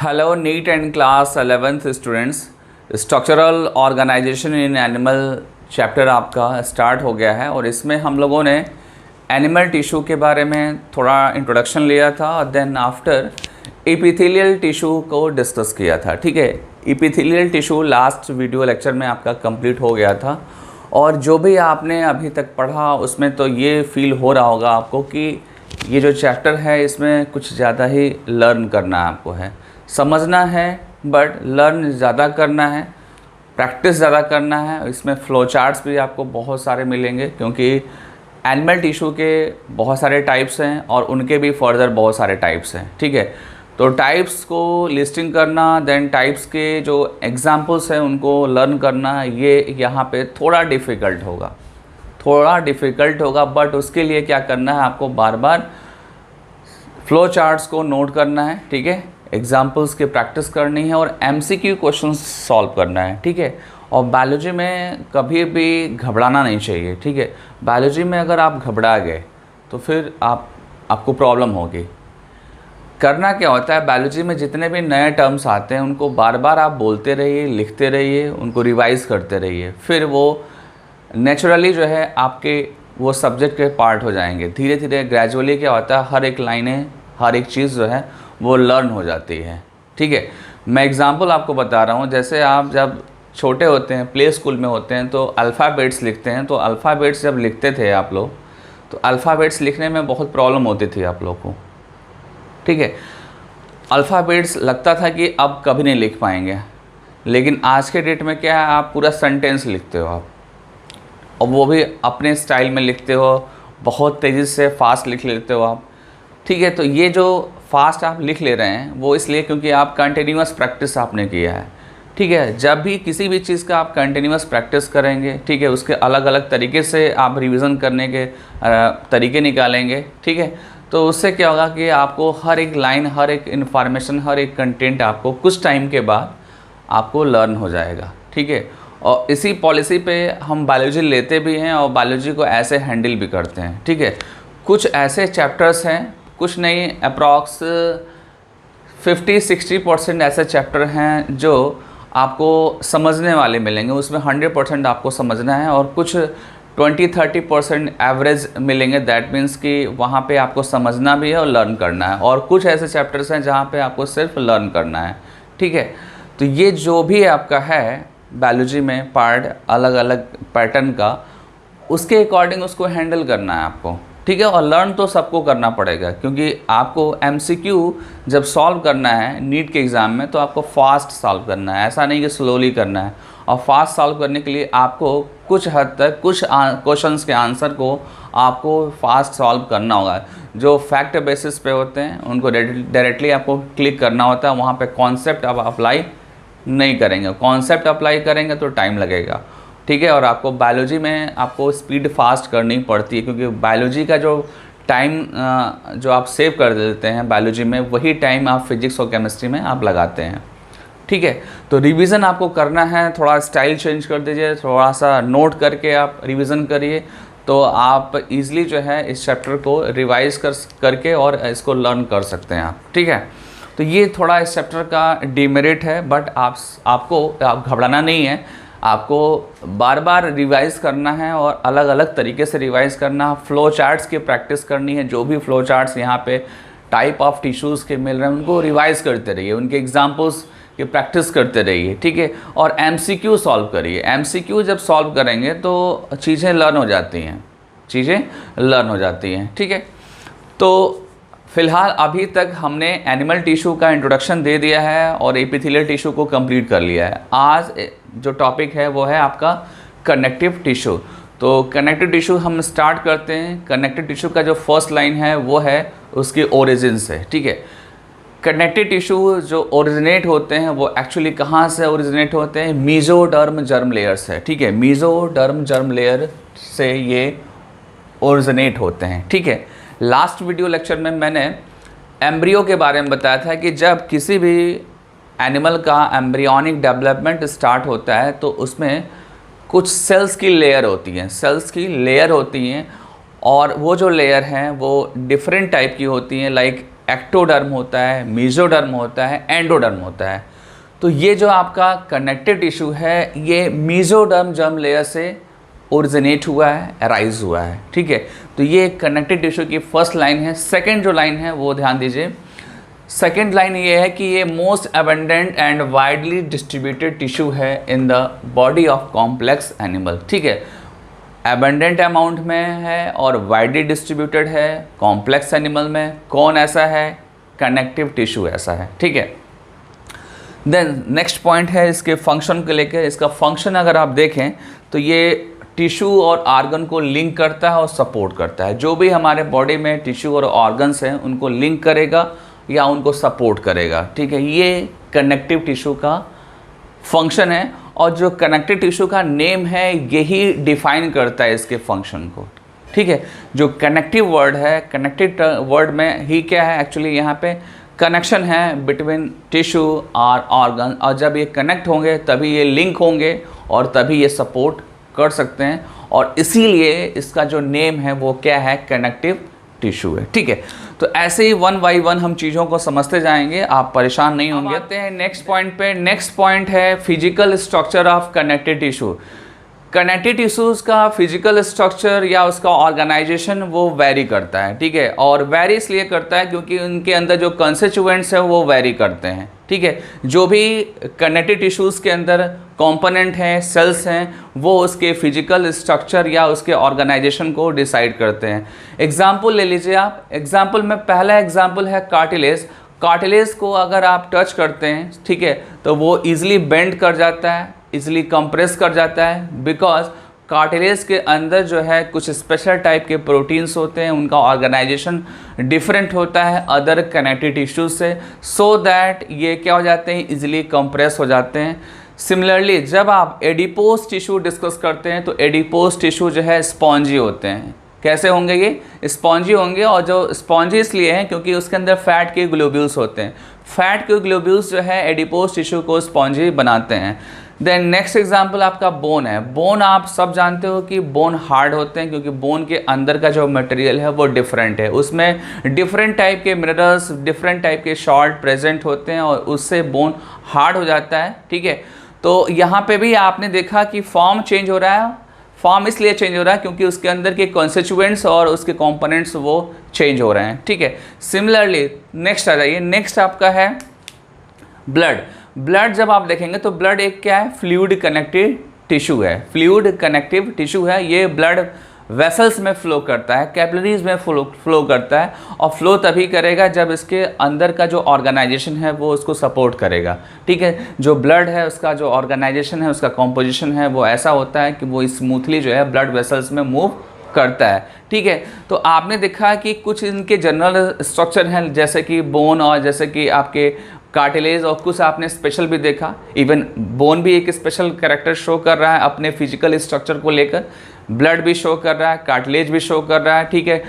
Hello NEET and class 11th students. Structural organisation in animal chapter आपका start हो गया है और इसमें हम लोगों ने एनिमल टिश्यू के बारे में थोड़ा इंट्रोडक्शन लिया था और देन आफ्टर एपिथेलियल टिश्यू को डिस्कस किया था। ठीक है, epithelial tissue last video lecture में आपका कंप्लीट हो गया था और जो भी आपने अभी तक पढ़ा उसमें तो ये फील हो रहा होगा आपको कि ये जो चैप्टर है इसमें कुछ ज़्यादा ही लर्न करना आपको है, समझना है, बट लर्न ज़्यादा करना है, प्रैक्टिस ज़्यादा करना है। इसमें फ्लो चार्ट्स भी आपको बहुत सारे मिलेंगे क्योंकि एनिमल टिश्यू के बहुत सारे टाइप्स हैं और उनके भी फर्दर बहुत सारे टाइप्स हैं। ठीक है, तो टाइप्स को लिस्टिंग करना, देन टाइप्स के जो एग्जांपल्स हैं उनको लर्न करना, ये यहाँ पे थोड़ा डिफ़िकल्ट होगा, बट उसके लिए क्या करना है, आपको बार बार फ्लो चार्ट्स को नोट करना है। ठीक है, एग्जाम्पल्स की प्रैक्टिस करनी है और एमसीक्यू क्वेश्चन सॉल्व करना है। ठीक है, और बायोलॉजी में कभी भी घबराना नहीं चाहिए। ठीक है, बायोलॉजी में अगर आप घबरा गए तो फिर आपको प्रॉब्लम होगी। करना क्या होता है, बायोलॉजी में जितने भी नए टर्म्स आते हैं उनको बार बार आप बोलते रहिए, लिखते रहिए, उनको रिवाइज़ करते रहिए, फिर वो नेचुरली जो है आपके वो सब्जेक्ट के पार्ट हो जाएंगे। धीरे धीरे ग्रेजुअली क्या होता है, हर एक लाइनें, हर एक चीज़ जो है वो लर्न हो जाती है। ठीक है, मैं एग्जांपल आपको बता रहा हूँ। जैसे आप जब छोटे होते हैं, प्ले स्कूल में होते हैं, तो अल्फ़ाबेट्स लिखते हैं। तो अल्फ़ाबेट्स जब लिखते थे आप लोग, तो अल्फ़ाबेट्स लिखने में बहुत प्रॉब्लम होती थी आप लोग को। ठीक है, अल्फ़ाबेट्स लगता था कि अब कभी नहीं लिख पाएंगे, लेकिन आज के डेट में क्या है, आप पूरा सेंटेंस लिखते हो आप, और वो भी अपने स्टाइल में लिखते हो, बहुत तेज़ी से फास्ट लिख लेते हो आप। ठीक है, तो ये जो फास्ट आप लिख ले रहे हैं वो इसलिए क्योंकि आप कंटिन्यूअस प्रैक्टिस आपने किया है। ठीक है, जब भी किसी भी चीज़ का आप कंटिन्यूअस प्रैक्टिस करेंगे, ठीक है, उसके अलग अलग तरीके से आप रिवीजन करने के तरीके निकालेंगे। ठीक है, तो उससे क्या होगा कि आपको हर एक लाइन, हर एक इन्फॉर्मेशन, हर एक कंटेंट आपको कुछ टाइम के बाद आपको लर्न हो जाएगा। ठीक है, और इसी पॉलिसी पे हम बायोलॉजी लेते भी हैं और बायोलॉजी को ऐसे हैंडल भी करते हैं। ठीक है, कुछ ऐसे चैप्टर्स हैं, कुछ नहीं, अप्रॉक्स 50-60% ऐसे चैप्टर हैं जो आपको समझने वाले मिलेंगे, उसमें 100% आपको समझना है, और कुछ 20-30% एवरेज मिलेंगे। दैट मीन्स कि वहाँ पे आपको समझना भी है और लर्न करना है, और कुछ ऐसे चैप्टर्स हैं जहाँ पे आपको सिर्फ लर्न करना है। ठीक है, तो ये जो भी आपका है बायोलॉजी में पार्ट अलग अलग पैटर्न का, उसके अकॉर्डिंग उसको हैंडल करना है आपको। ठीक है, और लर्न तो सबको करना पड़ेगा क्योंकि आपको एमसीक्यू जब सॉल्व करना है नीट के एग्ज़ाम में, तो आपको फास्ट सॉल्व करना है, ऐसा नहीं कि स्लोली करना है। और फास्ट सॉल्व करने के लिए आपको कुछ हद तक कुछ क्वेश्चंस के आंसर को आपको फास्ट सॉल्व करना होगा। जो फैक्ट बेसिस पे होते हैं उनको डायरेक्टली आपको क्लिक करना होता है, वहाँ पे कॉन्सेप्ट आप अप्लाई नहीं करेंगे। कॉन्सेप्ट अप्लाई करेंगे तो टाइम लगेगा। ठीक है, और आपको बायोलॉजी में आपको स्पीड फास्ट करनी पड़ती है क्योंकि बायोलॉजी का जो टाइम जो आप सेव कर देते हैं बायोलॉजी में, वही टाइम आप फिजिक्स और केमिस्ट्री में आप लगाते हैं। ठीक है, तो रिवीजन आपको करना है, थोड़ा स्टाइल चेंज कर दीजिए, थोड़ा सा नोट करके आप रिवीजन करिए, तो आप इजीली जो है इस चैप्टर को रिवाइज करके और इसको लर्न कर सकते हैं आप। ठीक है, तो ये थोड़ा इस चैप्टर का डिमेरिट है, बट आपको घबराना नहीं है, आपको बार बार रिवाइज़ करना है और अलग अलग तरीके से रिवाइज़ करना। फ्लो चार्ट्स की प्रैक्टिस करनी है, जो भी फ्लो चार्ट्स यहाँ पे टाइप ऑफ टिश्यूज़ के मिल रहे हैं उनको रिवाइज़ करते रहिए, उनके एग्जांपल्स की प्रैक्टिस करते रहिए। ठीक है, और एमसीक्यू सॉल्व करिए। एमसीक्यू जब सॉल्व करेंगे तो चीज़ें लर्न हो जाती हैं। ठीक है, तो फ़िलहाल अभी तक हमने एनिमल टिश्यू का इंट्रोडक्शन दे दिया है और एपिथेलियल टिश्यू को कंप्लीट कर लिया है। आज जो टॉपिक है वो है आपका कनेक्टिव टिश्यू। तो कनेक्टिव टिश्यू हम स्टार्ट करते हैं। कनेक्टिव टिश्यू का जो फर्स्ट लाइन है वो है उसकी ओरिजिन से। ठीक है, कनेक्टिव टिश्यू जो ओरिजिनेट होते हैं वो एक्चुअली कहाँ से ओरिजिनेट होते हैं, मीजोडर्म जर्म लेयर से। ठीक है, मीजोडर्म जर्म लेयर से ये ओरिजिनेट होते हैं। ठीक है, लास्ट वीडियो लेक्चर में मैंने एम्ब्रियो के बारे में बताया था कि जब किसी भी एनिमल का एम्ब्रियोनिक डेवलपमेंट स्टार्ट होता है तो उसमें कुछ सेल्स की लेयर होती हैं, और वो जो लेयर हैं वो डिफरेंट टाइप की होती हैं। लाइक एक्टोडर्म होता है, मेसोडर्म होता है, एंडोडर्म होता है। तो ये जो आपका कनेक्टिव टिश्यू है ये मेसोडर्म जर्म लेयर से ओरिजिनेट हुआ है, अराइज हुआ है, ठीक है। तो ये कनेक्टिव टिश्यू की फर्स्ट लाइन है। सेकेंड जो लाइन है वो ध्यान दीजिए, सेकेंड लाइन ये है कि ये most abundant and widely distributed tissue है in the body of complex animal, ठीक है। अबंडेंट अमाउंट में है और वाइडली डिस्ट्रीब्यूटेड है कॉम्प्लेक्स एनिमल में। कौन ऐसा है? कनेक्टिव टिश्यू ऐसा है, ठीक है। देन नेक्स्ट पॉइंट है इसके फंक्शन को लेकर। इसका फंक्शन अगर आप देखें तो ये टिश्यू और आर्गन को लिंक करता है और सपोर्ट करता है। जो भी हमारे बॉडी में टिश्यू और ऑर्गन्स हैं उनको लिंक करेगा या उनको सपोर्ट करेगा, ठीक है। ये कनेक्टिव टिश्यू का फंक्शन है और जो कनेक्टिव टिश्यू का नेम है यही डिफाइन करता है इसके फंक्शन को, ठीक है। जो कनेक्टिव वर्ड है, कनेक्टिव वर्ड में ही क्या है एक्चुअली, यहाँ पे कनेक्शन है बिटवीन टिश्यू और ऑर्गन, और जब ये कनेक्ट होंगे तभी ये लिंक होंगे और तभी ये सपोर्ट कर सकते हैं, और इसीलिए इसका जो नेम है वो क्या है? कनेक्टिव टिश्यू है, ठीक है। तो ऐसे ही वन बाई वन हम चीज़ों को समझते जाएंगे, आप परेशान नहीं होंगे। आते हैं नेक्स्ट पॉइंट पे। नेक्स्ट पॉइंट है physical structure of connective tissue. Connective tissues का फिजिकल स्ट्रक्चर या उसका ऑर्गेनाइजेशन वो वेरी करता है, ठीक है। और वेरी इसलिए करता है क्योंकि उनके अंदर जो कंस्टिट्यूएंट्स हैं वो वेरी करते हैं, ठीक है। जो भी कनेक्टिव टिश्यूज़ के अंदर कंपोनेंट हैं, सेल्स हैं, वो उसके फिजिकल स्ट्रक्चर या उसके ऑर्गेनाइजेशन को डिसाइड करते हैं। एग्जाम्पल ले लीजिए आप। एग्जाम्पल में पहला एग्जाम्पल है कार्टिलेज। कार्टिलेज को अगर आप टच करते हैं, ठीक है, तो वो ईजिली बेंड कर जाता है, इजीली कंप्रेस कर जाता है, बिकॉज कार्टिलेज के अंदर जो है कुछ स्पेशल टाइप के प्रोटीन्स होते हैं, उनका ऑर्गेनाइजेशन डिफरेंट होता है अदर कनेक्टिव टिश्यूज से, सो दैट ये क्या हो जाते हैं? इजीली कंप्रेस हो जाते हैं। सिमिलरली जब आप एडिपोज टिश्यू डिस्कस करते हैं तो एडिपोज टिश्यू जो है स्पॉन्जी होते हैं। कैसे होंगे? ये स्पॉन्जी होंगे, और जो स्पॉन्जी इसलिए हैं क्योंकि उसके अंदर फैट के ग्लोब्यूल्स होते हैं। फैट के ग्लोब्यूल्स जो है एडिपोज टिश्यू को स्पॉन्जी बनाते हैं। देन नेक्स्ट एग्जांपल आपका बोन है। बोन आप सब जानते हो कि बोन हार्ड होते हैं क्योंकि बोन के अंदर का जो मटेरियल है वो डिफरेंट है, उसमें डिफरेंट टाइप के मिनरल्स, डिफरेंट टाइप के सॉल्ट प्रेजेंट होते हैं और उससे बोन हार्ड हो जाता है, ठीक है। तो यहाँ पे भी आपने देखा कि फॉर्म चेंज हो रहा है। फॉर्म इसलिए चेंज हो रहा है क्योंकि उसके अंदर के कॉन्स्टिट्यूएंट्स और उसके कंपोनेंट्स वो चेंज हो रहे हैं, ठीक है। सिमिलरली नेक्स्ट आ जाइए। नेक्स्ट आपका है ब्लड। ब्लड जब आप देखेंगे तो ब्लड एक क्या है? फ्लूइड कनेक्टिव टिश्यू है। फ्लूइड कनेक्टिव टिश्यू है। ये ब्लड वेसल्स में फ्लो करता है, कैपिलरीज में फ्लो करता है, और फ्लो तभी करेगा जब इसके अंदर का जो ऑर्गेनाइजेशन है वो उसको सपोर्ट करेगा, ठीक है। जो ब्लड है उसका जो ऑर्गेनाइजेशन है, उसका कॉम्पोजिशन है वो ऐसा होता है कि वो स्मूथली जो है ब्लड वेसल्स में मूव करता है, ठीक है। तो आपने देखा कि कुछ इनके जनरल स्ट्रक्चर हैं जैसे कि बोन और जैसे कि आपके कार्टिलेज, और कुछ आपने स्पेशल भी देखा। इवन बोन भी एक स्पेशल कैरेक्टर शो कर रहा है अपने फिजिकल स्ट्रक्चर को लेकर, ब्लड भी शो कर रहा है, कार्टिलेज भी शो कर रहा है, ठीक है।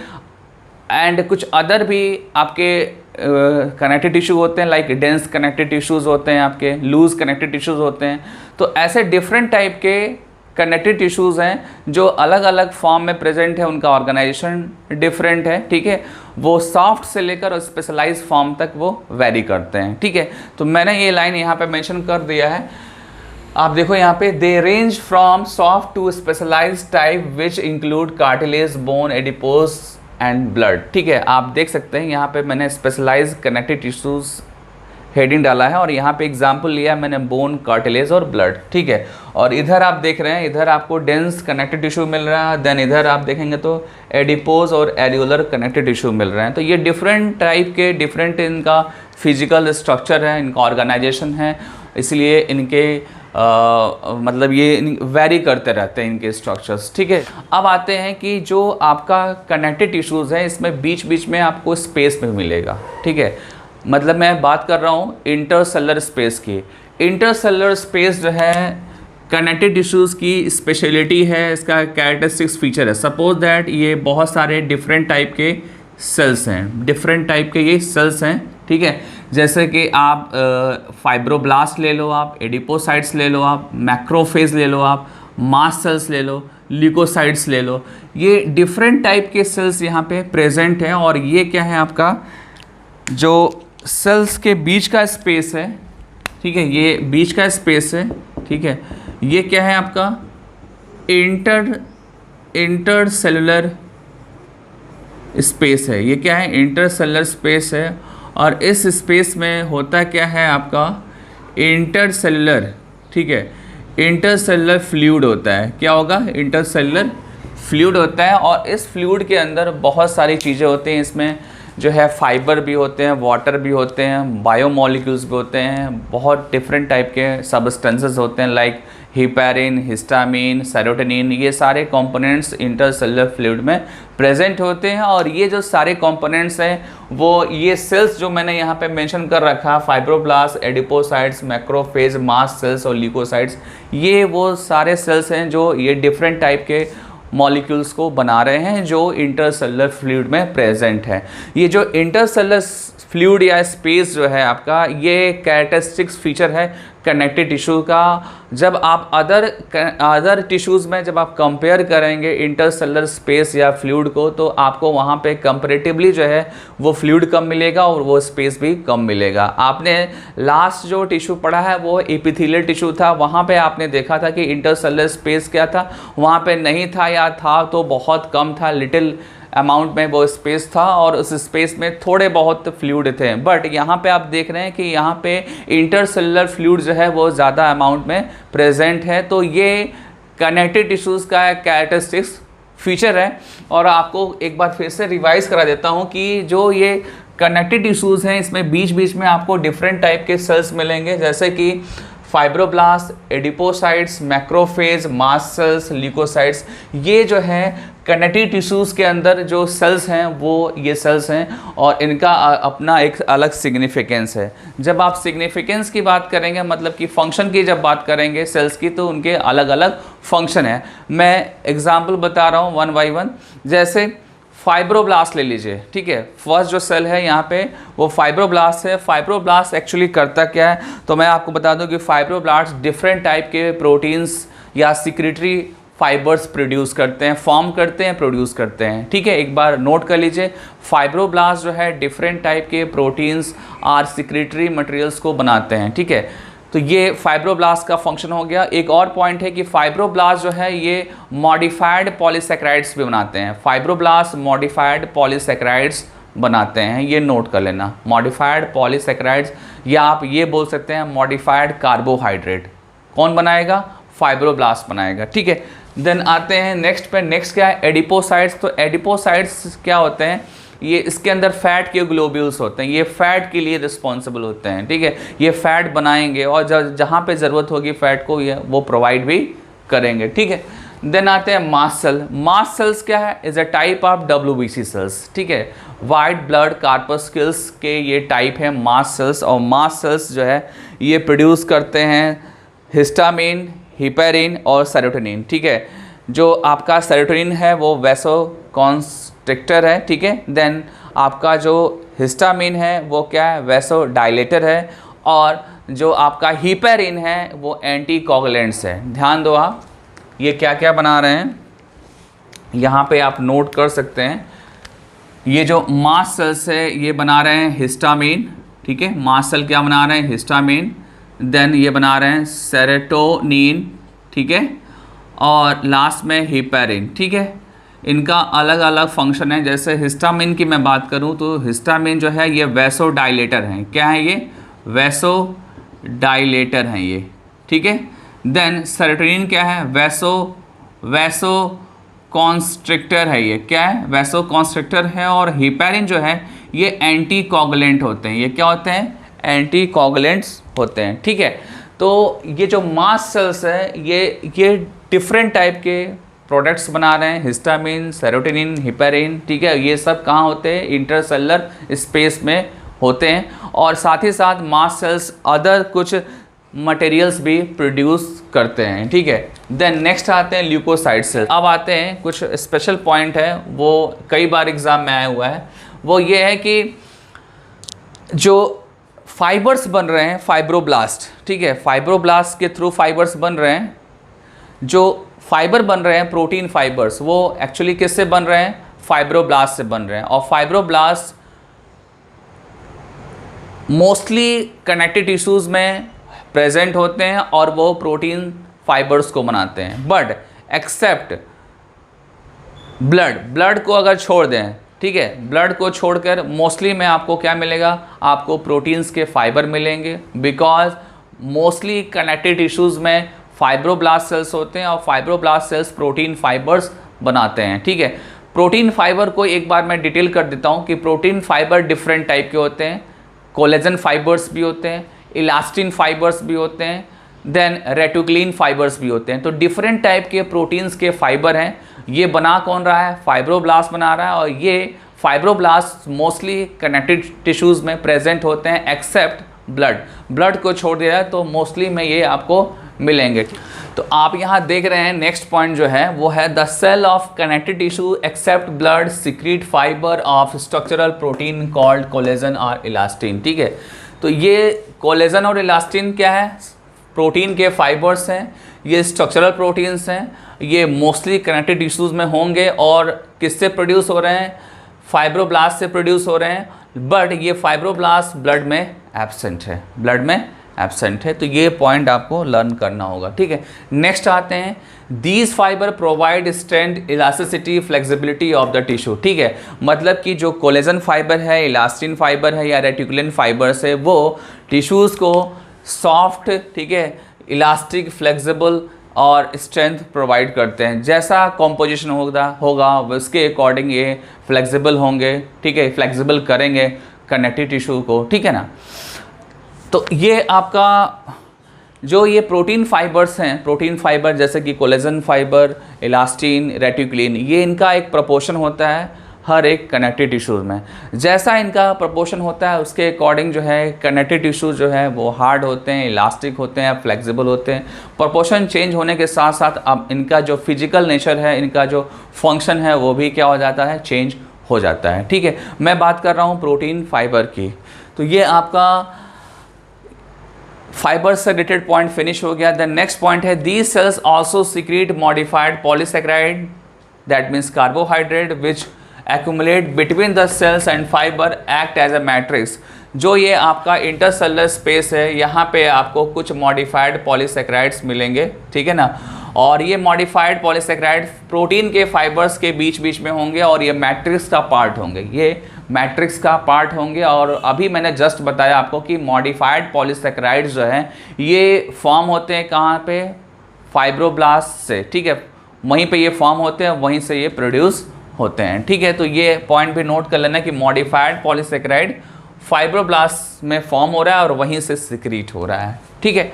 एंड कुछ अदर भी आपके कनेक्टिव टिश्यू होते हैं, लाइक डेंस कनेक्टिव टिश्यूज़ होते हैं, आपके लूज कनेक्टिव टिश्यूज़ होते हैं। तो ऐसे डिफरेंट टाइप के कनेक्टिव टिश्यूज़ हैं जो अलग अलग फॉर्म में प्रेजेंट है, उनका ऑर्गेनाइजेशन डिफरेंट है, ठीक है। वो सॉफ्ट से लेकर स्पेशलाइज फॉर्म तक वो वेरी करते हैं, ठीक है। तो मैंने ये लाइन यहाँ पे मेंशन कर दिया है, आप देखो यहाँ पे, they range from soft to specialise type which include cartilage, bone, adipose and blood, ठीक है। आप देख सकते हैं यहाँ पे मैंने स्पेशलाइज कनेक्टिव टिश्यूज़ हेडिंग डाला है और यहाँ पे एग्जाम्पल लिया मैंने बोन, कार्टिलेज और ब्लड, ठीक है। और इधर आप देख रहे हैं, इधर आपको डेंस कनेक्टिव टिश्यू मिल रहा है, देन इधर आप देखेंगे तो एडिपोज और एरियोलर कनेक्टिव टिश्यू मिल रहे हैं। तो ये डिफरेंट टाइप के, डिफरेंट इनका फिजिकल स्ट्रक्चर है, इनका ऑर्गेनाइजेशन है, इसलिए इनके मतलब ये वेरी करते रहते हैं इनके स्ट्रक्चर्स, ठीक है। अब आते हैं कि जो आपका कनेक्टिव टिश्यूज़ है इसमें बीच बीच में आपको स्पेस में मिलेगा, ठीक है। मतलब मैं बात कर रहा हूँ इंटरसेलुलर स्पेस की। इंटरसेलुलर स्पेस जो है कनेक्टिव टिश्यूज़ की स्पेशलिटी है, इसका कैरेक्टरिस्टिक्स फीचर है। सपोज दैट ये बहुत सारे डिफरेंट टाइप के सेल्स हैं, डिफरेंट टाइप के ये सेल्स हैं, ठीक है। जैसे कि आप फाइब्रोब्लास्ट ले लो, आप एडिपोसाइट्स ले लो, आप मैक्रोफेज ले लो, आप मास्ट सेल्स ले लो, ल्यूकोसाइट्स ले लो, ये डिफरेंट टाइप के सेल्स यहाँ पे प्रेजेंट हैं। और ये क्या है आपका जो सेल्स के बीच का स्पेस है, ठीक है, ये बीच का स्पेस है, ठीक है, ये क्या है आपका इंटर सेलुलर स्पेस है। ये क्या है, इंटर सेलुलर स्पेस है। और इस स्पेस में होता क्या है आपका इंटर सेलुलर, ठीक है, इंटर सेलुलर फ्लूइड होता है। क्या होगा, इंटर सेलुलर फ्लूइड होता है। और इस फ्लूइड के अंदर बहुत सारी चीज़ें होती हैं। इसमें जो है फाइबर भी होते हैं, वाटर भी होते हैं, बायोमोलिक्यूल्स भी होते हैं, बहुत डिफरेंट टाइप के सब्सटेंसेस होते हैं, लाइक हिपैरिन, हिस्टामिन, सेरोटोनिन, ये सारे कंपोनेंट्स इंटरसेलुलर फ्लूइड में प्रेजेंट होते हैं। और ये जो सारे कंपोनेंट्स हैं वो ये सेल्स जो मैंने यहाँ पे मेंशन कर रखा, fibroblast, adipocytes, macrophage, mast cells और ल्यूकोसाइट्स, ये वो सारे सेल्स हैं जो ये डिफरेंट टाइप के मॉलिक्यूल्स को बना रहे हैं जो इंटरसेलुलर फ्लूइड में प्रेजेंट है। ये जो इंटरसेलुलर फ्लूइड या स्पेस जो है आपका, ये कैरेक्टरिस्टिक्स फीचर है कनेक्टिव टिश्यू का। जब आप अदर टिश्यूज़ में जब आप कंपेयर करेंगे इंटरसेलुलर स्पेस या फ्लूइड को, तो आपको वहाँ पे कंपैरेटिवली जो है वो फ्लूइड कम मिलेगा और वो स्पेस भी कम मिलेगा। आपने लास्ट जो टिश्यू पढ़ा है वो एपिथेलियल टिश्यू था, वहाँ पे आपने देखा था कि इंटरसेलुलर स्पेस क्या था, वहाँ पे नहीं था या था तो बहुत कम था, लिटिल अमाउंट में वो स्पेस था और उस स्पेस में थोड़े बहुत फ्लूइड थे। बट यहाँ पे आप देख रहे हैं कि यहाँ पे इंटरसेलुलर फ्लूइड जो है वो ज़्यादा अमाउंट में प्रेजेंट है। तो ये कनेक्टिव टिश्यूज़ का एक कैरेक्टरिस्टिक्स फीचर है। और आपको एक बार फिर से रिवाइज करा देता हूँ कि जो ये कनेक्टिव टिश्यूज़ हैं इसमें बीच बीच में आपको डिफरेंट टाइप के सेल्स मिलेंगे, जैसे कि fibroblast, adipocytes, macrophage, mast cells, leukocytes. ये जो है कनेक्टिव टिश्यूज़ के अंदर जो सेल्स हैं वो ये सेल्स हैं और इनका अपना एक अलग सिग्निफिकेंस है। जब आप सिग्निफिकेंस की बात करेंगे, मतलब कि फंक्शन की जब बात करेंगे सेल्स की, तो उनके अलग अलग फंक्शन है। मैं एग्जांपल बता रहा हूँ वन बाय वन। जैसे फाइब्रोब्लास्ट ले लीजिए, ठीक है, फर्स्ट जो सेल है यहाँ पे वो फाइब्रोब्लास्ट है। फाइब्रोब्लास्ट एक्चुअली करता क्या है, तो मैं आपको बता दूं कि फाइब्रोब्लास्ट डिफरेंट टाइप के प्रोटीन्स या सिक्रेटरी फाइबर्स प्रोड्यूस करते हैं, फॉर्म करते हैं, प्रोड्यूस करते हैं, ठीक है। एक बार नोट कर लीजिए, फाइब्रोब्लास्ट जो है डिफरेंट टाइप के प्रोटीन्स और सिक्रेटरी मटेरियल्स को बनाते हैं, ठीक है। तो ये फाइब्रोब्लास्ट का फंक्शन हो गया। एक और पॉइंट है कि फाइब्रोब्लास्ट जो है ये मॉडिफाइड पॉलीसैकेराइड्स भी बनाते हैं। फाइब्रोब्लास्ट मॉडिफाइड पॉलीसैकेराइड्स बनाते हैं, ये नोट कर लेना, मॉडिफाइड पॉलीसैकेराइड्स, या आप ये बोल सकते हैं मॉडिफाइड कार्बोहाइड्रेट। कौन बनाएगा, फाइब्रोब्लास्ट बनाएगा, ठीक है। देन आते हैं नेक्स्ट पे। नेक्स्ट क्या है, एडिपोसाइट्स। तो एडिपोसाइट्स क्या होते हैं, ये इसके अंदर फैट के ग्लोब्यूल्स होते हैं, ये फैट के लिए रिस्पॉन्सिबल होते हैं, ठीक है। ये फैट बनाएंगे और जहाँ पे ज़रूरत होगी फैट को ये वो प्रोवाइड भी करेंगे, ठीक है। देन आते हैं मास्ट सेल। मास्ट सेल्स क्या है, is a type of WBC cells, ठीक है, वाइट ब्लड कार्पस्क्यूल्स के ये टाइप है मास्ट सेल्स। और मास्ट सेल्स जो है ये प्रोड्यूस करते हैं हिस्टामिन, हिपैरिन और सेरोटोनिन, ठीक है। जो आपका सेरोटोनिन है वो वैसोकॉन्स्ट्रिक्टर है, ठीक है। देन आपका जो हिस्टामिन है वो क्या है, वैसोडाइलेटर है। और जो आपका हिपैरिन है वो एंटीकोगुलेंट्स है। ध्यान दो आप, ये क्या क्या बना रहे हैं यहाँ पे आप नोट कर सकते हैं। ये जो मास्ट सेल्स है ये बना रहे हैं हिस्टामिन, ठीक है, मास्ट सेल क्या बना रहे हैं, हिस्टामिन। देन ये बना रहे हैं सेरोटोनिन, ठीक है, और लास्ट में हिपैरिन, ठीक है। इनका अलग अलग फंक्शन है। जैसे हिस्टामिन की मैं बात करूं तो हिस्टामिन जो है ये वैसोडाइलेटर हैं। क्या है ये, वैसोडाइलेटर हैं ये, ठीक है। देन सेरोटोनिन क्या है, वैसोकॉन्स्ट्रिक्टर है ये, क्या है, वैसोकॉन्स्ट्रिक्टर है। और हिपैरिन जो है ये एंटीकोगुलेंट होते हैं। ये क्या होते हैं, एंटीकोगुलेंट्स होते हैं, ठीक है। तो ये जो मास्ट सेल्स है ये डिफरेंट टाइप के प्रोडक्ट्स बना रहे हैं, हिस्टामिन, सेरोटोनिन, हिपैरिन, ठीक है। ये सब कहाँ होते हैं, इंटरसेलुलर स्पेस में होते हैं। और साथ ही साथ मास्ट सेल्स अदर कुछ मटेरियल्स भी प्रोड्यूस करते हैं, ठीक है। देन नेक्स्ट आते हैं ल्यूकोसाइट सेल्स। अब आते हैं कुछ स्पेशल पॉइंट है, वो कई बार एग्जाम में आया हुआ है। वो ये है कि जो फाइबर्स बन रहे हैं फाइब्रोब्लास्ट, ठीक है, फाइब्रोब्लास्ट के थ्रू फाइबर्स बन रहे हैं। जो फाइबर बन रहे हैं प्रोटीन फाइबर्स, वो एक्चुअली किससे बन रहे हैं, फाइब्रोब्लास्ट से बन रहे हैं। और फाइब्रोब्लास्ट मोस्टली कनेक्टिव टिश्यूज़ में प्रेजेंट होते हैं और वो प्रोटीन फाइबर्स को बनाते हैं, बट एक्सेप्ट ब्लड को अगर छोड़ दें, ठीक है, ब्लड को छोड़कर मोस्टली में आपको क्या मिलेगा, आपको प्रोटीन्स के फाइबर मिलेंगे, बिकॉज मोस्टली कनेक्टिव टिश्यूज़ में फाइब्रोब्लास्ट सेल्स होते हैं और फाइब्रोब्लास्ट सेल्स प्रोटीन फाइबर्स बनाते हैं। ठीक है, प्रोटीन फाइबर को एक बार मैं डिटेल कर देता हूँ कि प्रोटीन फाइबर डिफरेंट टाइप के होते हैं, कोलेजन फाइबर्स भी होते हैं, इलास्टिन फाइबर्स भी होते हैं, देन रेटिकुलिन फाइबर्स भी होते हैं। तो डिफरेंट टाइप के प्रोटीन्स के फाइबर हैं। ये बना कौन रहा है, फाइब्रोब्लास्ट बना रहा है, और ये फाइब्रोब्लास्ट मोस्टली कनेक्टिव टिश्यूज़ में प्रेजेंट होते हैं एक्सेप्ट ब्लड को छोड़ दिया है तो मोस्टली में ये आपको मिलेंगे। तो आप यहाँ देख रहे हैं नेक्स्ट पॉइंट जो है वो है the cell of connective tissue except blood secrete fibre of structural protein called collagen और इलास्टिन। ठीक है, तो ये कोलेजन और इलास्टिन क्या है, प्रोटीन के फाइबर्स हैं, ये स्ट्रक्चरल प्रोटीन्स हैं, ये मोस्टली कनेक्टिव टिश्यूज़ में होंगे और किससे प्रोड्यूस हो रहे हैं, फाइब्रोब्लास्ट से प्रोड्यूस हो रहे हैं, बट ये फाइब्रोब्लास्ट ब्लड में एब्सेंट है। तो ये पॉइंट आपको लर्न करना होगा। ठीक है, नेक्स्ट आते हैं, these fibre provide strength, elasticity, flexibility of the tissue. ठीक है, मतलब कि जो कोलेजन फाइबर है, इलास्टिन फाइबर है या रेटिकुलिन फाइबर्स है, वो टिश्यूज़ को सॉफ्ट, ठीक है, इलास्टिक, फ्लेक्सिबल और स्ट्रेंथ प्रोवाइड करते हैं। जैसा कॉम्पोजिशन होगा उसके अकॉर्डिंग ये फ्लेक्सिबल होंगे। ठीक है, फ्लेक्सिबल करेंगे कनेक्टिव टिश्यू को। ठीक है ना, तो ये आपका जो ये प्रोटीन फाइबर्स हैं, प्रोटीन फाइबर जैसे कि कोलेजन फाइबर, इलास्टिन, रेटिकुलिन, ये इनका एक प्रोपोर्शन होता है हर एक कनेक्टिव टिश्यूज़ में। जैसा इनका प्रोपोर्शन होता है उसके अकॉर्डिंग जो है कनेक्टिव टिश्यूज़ जो है वो हार्ड होते हैं, इलास्टिक होते हैं, फ्लेक्सिबल होते हैं। प्रोपोर्शन चेंज होने के साथ साथ अब इनका जो फिजिकल नेचर है, इनका जो फंक्शन है वो भी क्या हो जाता है, चेंज हो जाता है। ठीक है, मैं बात कर रहा हूँ प्रोटीन फाइबर की। तो ये आपका फाइबर से रिलेटेड पॉइंट फिनिश हो गया। द नेक्स्ट पॉइंट है, these cells also secret modified polysaccharide, that means carbohydrate, which accumulate between the cells and fiber act as a matrix। जो ये आपका इंटरसेलुलर स्पेस है, यहाँ पे आपको कुछ मॉडिफाइड पॉलीसेकेराइड्स मिलेंगे। ठीक है ना, और ये मॉडिफाइड पॉलीसेकेराइड प्रोटीन के फाइबर्स के बीच में होंगे और ये मैट्रिक्स का पार्ट होंगे, ये मैट्रिक्स का पार्ट होंगे। और अभी मैंने जस्ट बताया आपको कि मॉडिफाइड पॉलीसेकेराइड्स जो हैं ये फॉर्म होते हैं कहाँ पे, फाइब्रोब्लास्ट से। ठीक है, वहीं पे ये फॉर्म होते हैं, वहीं से ये प्रोड्यूस होते हैं। ठीक है, तो ये पॉइंट भी नोट कर लेना कि मॉडिफाइड पॉलीसेकेराइड फाइब्रोब्लास्ट में फॉर्म हो रहा है और वहीं से सिक्रीट हो रहा है। ठीक है,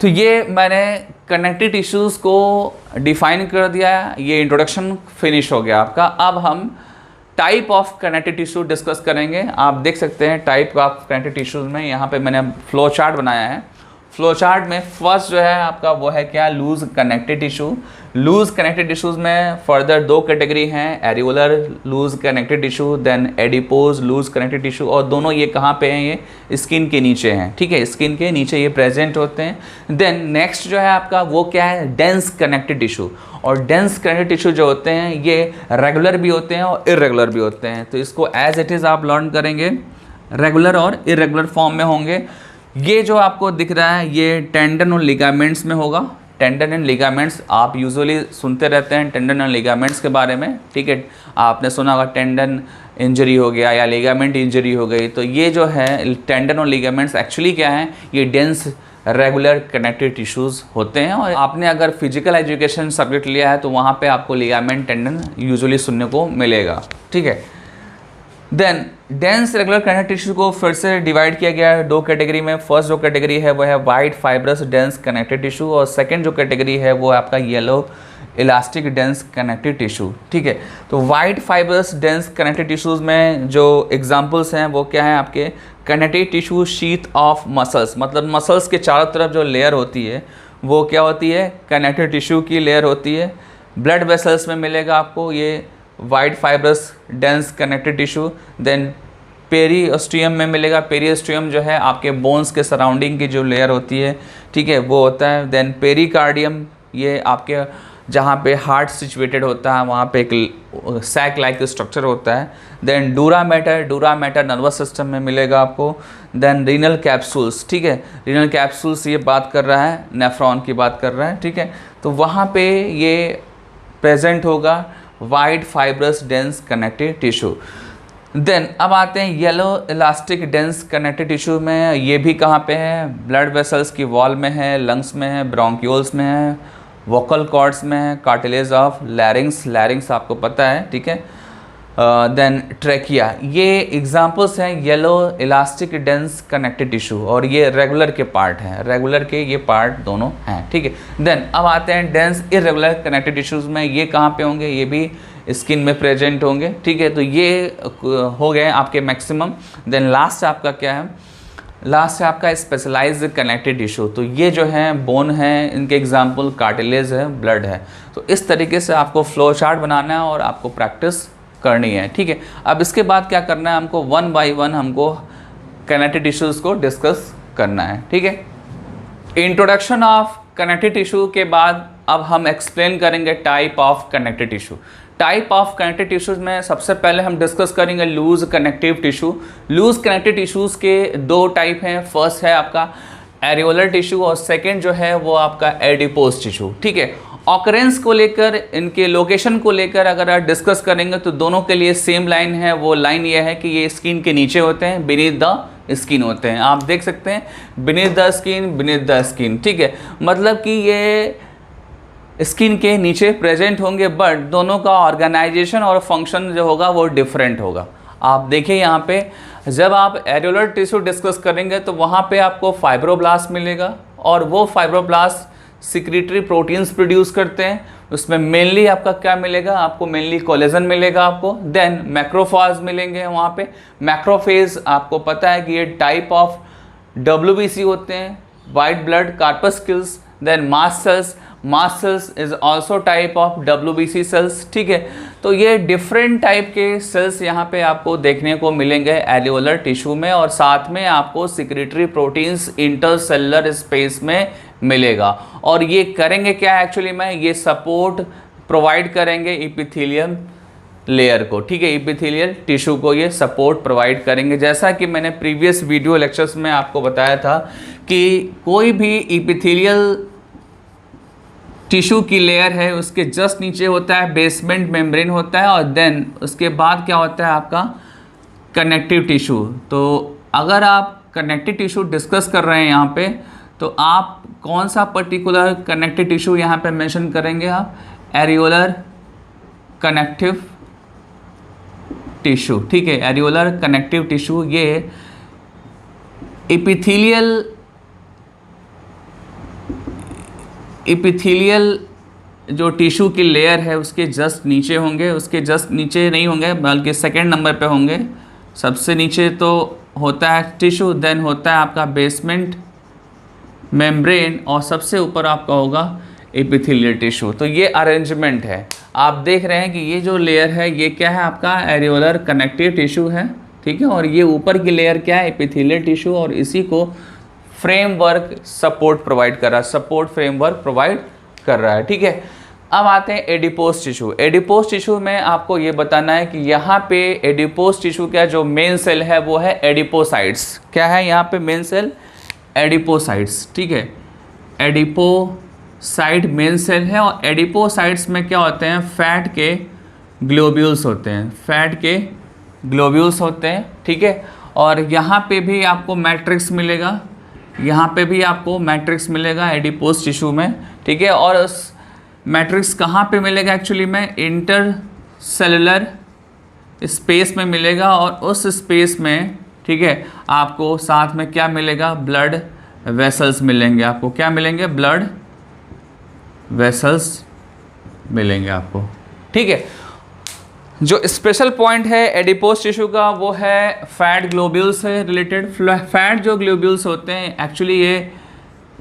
तो ये मैंने कनेक्टिव टिश्यूज़ को डिफाइन कर दिया, ये इंट्रोडक्शन फिनिश हो गया आपका। अब हम type of connective tissue discuss करेंगे। आप देख सकते हैं टाइप ऑफ कनेक्टिव टिश्यूज़ में यहाँ पे मैंने फ्लो चार्ट बनाया है। फ्लो चार्ट में फर्स्ट जो है आपका वो है क्या, loose connective tissue. Loose connective tissues में फर्दर दो कैटेगरी हैं, एरिकुलर loose connective tissue, then adipose loose connective tissue, और दोनों ये कहाँ पे हैं, ये स्किन के नीचे हैं। ठीक है, स्किन के नीचे ये प्रेजेंट होते हैं। देन नेक्स्ट जो है आपका वो क्या है, डेंस कनेक्टिव टिश्यू। और डेंस कनेक्टिव टिश्यू जो होते हैं ये रेगुलर भी होते हैं और इरेगुलर भी होते हैं। तो इसको एज इट इज़ आप लर्न करेंगे, रेगुलर और इरेगुलर फॉर्म में होंगे। ये जो आपको दिख रहा है ये टेंडन और लिगामेंट्स में होगा। टेंडन एंड लिगामेंट्स आप यूजुअली सुनते रहते हैं टेंडन एंड लिगामेंट्स के बारे में। ठीक है, आपने सुना होगा टेंडन इंजरी हो गया या लिगामेंट इंजरी हो गई। तो ये जो है टेंडन और लिगामेंट्स एक्चुअली क्या है, ये डेंस रेगुलर कनेक्टिव टिश्यूज़ होते हैं। और आपने अगर फिजिकल एजुकेशन सब्जेक्ट लिया है तो वहाँ पे आपको लिगामेंट टेंडन यूजुअली सुनने को मिलेगा। ठीक है, then dense regular connective tissue को फिर से डिवाइड किया गया है दो कैटेगरी में। फर्स्ट जो कैटेगरी है वो है white fibrous dense connective tissue, और सेकंड जो कैटेगरी है वो आपका yellow elastic dense connective tissue. ठीक है, तो white fibrous dense connective tissues में जो एग्जांपल्स हैं वो क्या है आपके, connective tissue sheath of muscles, मतलब मसल्स के चारों तरफ जो लेयर होती है वो क्या होती है, कनेक्टिव टिश्यू की लेयर होती है। ब्लड वेसल्स में मिलेगा आपको ये white fibrous dense connective tissue. Then periosteum में मिलेगा, पेरीओस्टियम जो है आपके बोन्स के सराउंडिंग की जो लेयर होती है, ठीक है, वो होता है। देन पेरिकार्डियम, ये आपके जहाँ पे हार्ट सिचुएटेड होता है वहाँ पे एक सैक लाइक स्ट्रक्चर होता है। देन डूरा मैटर नर्वस सिस्टम में मिलेगा आपको। देन रीनल कैप्सूल्स, ठीक है, रीनल कैप्सूल्स ये बात कर रहा है, नेफ्रॉन की बात कर रहा है, ठीक है। तो वहाँ पे ये प्रेजेंट होगा white fibrous dense connective tissue. Then अब आते हैं yellow elastic dense connective tissue में। ये भी कहाँ पे है? ब्लड वेसल्स की वॉल में है, लंग्स में है, ब्रोंक्यूल्स में है, वोकल कॉर्ड्स में है, कार्टिलेज ऑफ लैरिंग्स, लैरिंग्स आपको पता है, ठीक है। देन ट्रैकिया, ये एग्जांपल्स हैं yellow elastic dense connective tissue, और ये रेगुलर के पार्ट हैं, रेगुलर के ये पार्ट दोनों हैं, ठीक है। देन अब आते हैं डेंस इरेगुलर कनेक्टिव टिश्यूज़ में। ये कहाँ पे होंगे? ये भी स्किन में प्रेजेंट होंगे, ठीक है। तो ये हो गए आपके मैक्सिमम। देन लास्ट आपका क्या है? लास्ट है आपका स्पेशलाइज्ड कनेक्टिव टिश्यू। तो ये जो है बोन है, इनके एग्जांपल कार्टिलेज है, ब्लड है। तो इस तरीके से आपको फ्लो चार्ट बनाना है और आपको प्रैक्टिस करनी है, ठीक है। अब इसके बाद क्या करना है? हमको 1 बाय 1 हमको कनेक्टिव टिश्यूज़ को डिस्कस करना है, ठीक है। इंट्रोडक्शन ऑफ कनेक्टिव टिश्यू के बाद अब हम एक्सप्लेन करेंगे type of connective tissue. Type of connective tissues में सबसे पहले हम डिस्कस करेंगे loose connective tissue. Loose connective tissues के 2 टाइप हैं। फर्स्ट है आपका एरियोलर टिश्यू और सेकेंड जो है वो आपका एडिपोज टिश्यू, ठीक है। ऑकरेंस को लेकर, इनके लोकेशन को लेकर अगर आप डिस्कस करेंगे तो दोनों के लिए सेम लाइन है। वो लाइन ये है कि ये स्किन के नीचे होते हैं, बीनीथ द स्किन होते हैं। आप देख सकते हैं beneath the skin, beneath the skin, ठीक है। मतलब कि ये स्किन के नीचे प्रेजेंट होंगे, बट दोनों का ऑर्गेनाइजेशन और फंक्शन जो होगा वो डिफरेंट होगा। आप देखिए यहाँ पे जब आप एरियोलर टिश्यू डिस्कस करेंगे तो वहाँ पे आपको फाइब्रोब्लास्ट मिलेगा, और वो फाइब्रोब्लास्ट सिक्रीटरी प्रोटीन्स प्रोड्यूस करते हैं। उसमें मेनली आपका क्या मिलेगा? आपको मेनली कोलेजन मिलेगा आपको। देन मैक्रोफाज मिलेंगे वहाँ पे। मैक्रोफेज आपको पता है कि ये टाइप ऑफ WBC होते हैं, white blood corpuscles. Then mast cells, mast cells is also type of WBC cells, ठीक है। तो ये डिफरेंट टाइप के सेल्स यहाँ पे आपको देखने को मिलेंगे एरियोलर टिश्यू में, और साथ में आपको सिक्रीटरी प्रोटीन्स इंटरसेलुलर स्पेस में मिलेगा। और ये करेंगे क्या एक्चुअली में? ये सपोर्ट प्रोवाइड करेंगे इपिथेलियम लेयर को, ठीक है। इपिथेलियल टिश्यू को ये सपोर्ट प्रोवाइड करेंगे। जैसा कि मैंने प्रीवियस वीडियो लेक्चर्स में आपको बताया था कि कोई भी इपिथेलियल टिश्यू की लेयर है, उसके जस्ट नीचे होता है बेसमेंट मेम्ब्रेन होता है, और देन उसके बाद क्या होता है आपका कनेक्टिव टिश्यू। तो अगर आप कनेक्टिव टिश्यू डिस्कस कर रहे हैं यहाँ पे, तो आप कौन सा पर्टिकुलर कनेक्टिव टिश्यू यहाँ पे मेंशन करेंगे? आप एरियोलर कनेक्टिव टिश्यू, ठीक है। एरियोलर कनेक्टिव टिश्यू ये इपिथेलियल जो टिश्यू की लेयर है उसके जस्ट नीचे होंगे, उसके जस्ट नीचे नहीं होंगे बल्कि सेकेंड नंबर पे होंगे। सबसे नीचे तो होता है टिश्यू, देन होता है आपका बेसमेंट मेम्ब्रेन, और सबसे ऊपर आपका होगा एपिथेलियल टिश्यू। तो ये अरेंजमेंट है। आप देख रहे हैं कि ये जो लेयर है ये क्या है? आपका एरियोलर कनेक्टिव टिश्यू है, ठीक है। और ये ऊपर की लेयर क्या है? एपिथेलियल टिश्यू, और इसी को फ्रेमवर्क सपोर्ट प्रोवाइड कर रहा है, सपोर्ट फ्रेमवर्क प्रोवाइड कर रहा है, ठीक है। अब आते हैं एडिपोज टिश्यू। एडिपोज टिश्यू में आपको ये बताना है कि यहाँ पे एडिपोज टिश्यू का जो मेन सेल है वो है एडिपोसाइट्स। क्या है यहाँ पे मेन सेल? एडिपोसाइट्स, ठीक है। एडिपोसाइट मेन सेल है, और एडिपोसाइट्स में क्या होते हैं? फैट के ग्लोब्यूल्स होते हैं, फैट के ग्लोब्यूल्स होते हैं, ठीक है। और यहाँ पे भी आपको मैट्रिक्स मिलेगा, यहाँ पे भी आपको मैट्रिक्स मिलेगा एडिपोज टिश्यू में, ठीक है। और उस मैट्रिक्स कहाँ पे मिलेगा एक्चुअली में? इंटरसेलुलर स्पेस में मिलेगा, और उस स्पेस में, ठीक है, आपको साथ में क्या मिलेगा? ब्लड वेसल्स मिलेंगे आपको। क्या मिलेंगे? ब्लड वेसल्स मिलेंगे आपको, ठीक है। जो स्पेशल पॉइंट है एडिपोज टिश्यू का वो है फैट ग्लोब्यूल्स से रिलेटेड। फैट जो ग्लोब्यूल्स होते हैं एक्चुअली ये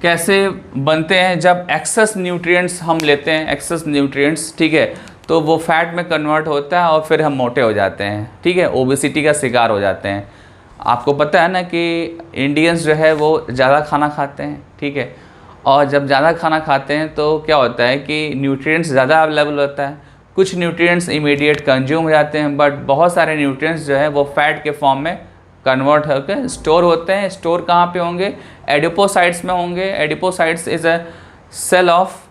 कैसे बनते हैं? जब एक्सेस न्यूट्रिएंट्स हम लेते हैं, एक्सेस न्यूट्रिएंट्स, ठीक है, तो वो फैट में कन्वर्ट होता है और फिर हम मोटे हो जाते हैं, ठीक है, ओबेसिटी का शिकार हो जाते हैं। आपको पता है ना कि इंडियंस जो है वो ज़्यादा खाना खाते हैं, ठीक है, और जब ज़्यादा खाना खाते हैं तो क्या होता है कि न्यूट्रिएंट्स ज़्यादा अवेलेबल होता है। कुछ न्यूट्रिएंट्स इमीडिएट कंज्यूम हो जाते हैं, बट बहुत सारे न्यूट्रिएंट्स जो है वो फैट के फॉर्म में कन्वर्ट होकर स्टोर होते हैं। स्टोर कहाँ पे होंगे? एडिपोसाइट्स में होंगे। Adipocytes is a cell of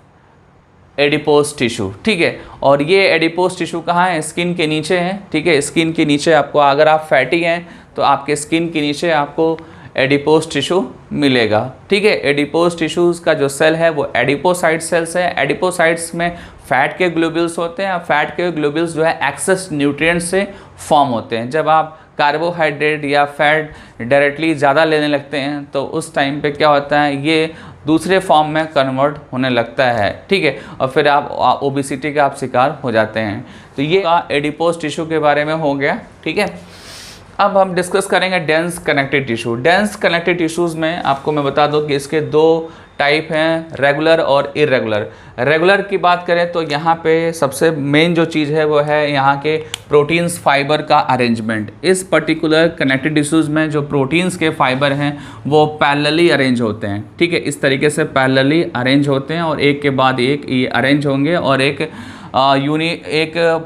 adipose tissue, ठीक है। और ये एडिपोज टिश्यू कहाँ है? स्किन के नीचे है, ठीक है। स्किन के नीचे आपको, अगर आप फैटी हैं तो आपके स्किन के नीचे आपको एडिपोज टिश्यू मिलेगा, ठीक है। एडिपोज टिश्यूज़ का जो सेल है वो एडिपोसाइट सेल्स है। एडिपोसाइट्स में फैट के ग्लोब्यूल्स होते हैं। फैट के ग्लोब्यूल्स जो है एक्सेस न्यूट्रिएंट से फॉर्म होते हैं। जब आप कार्बोहाइड्रेट या फैट डायरेक्टली ज़्यादा लेने लगते हैं तो उस टाइम पे क्या होता है, ये दूसरे फॉर्म में कन्वर्ट होने लगता है, ठीक है। और फिर आप ओबेसिटी का आप शिकार हो जाते हैं। तो ये एडिपोज टिश्यू के बारे में हो गया, ठीक है। अब हम डिस्कस करेंगे dense connective tissue. Dense connective tissues में आपको मैं बता दूं कि इसके दो टाइप हैं, रेगुलर और इरेगुलर। रेगुलर की बात करें तो यहाँ पे सबसे मेन जो चीज़ है वो है यहाँ के प्रोटीन्स फाइबर का अरेंजमेंट। इस पर्टिकुलर कनेक्टिव टिश्यूज़ में जो प्रोटीन्स के फाइबर हैं वो पैरेलली अरेंज होते हैं, ठीक है। इस तरीके से पैरेलली अरेंज होते हैं और एक के बाद एक ये अरेंज होंगे और एक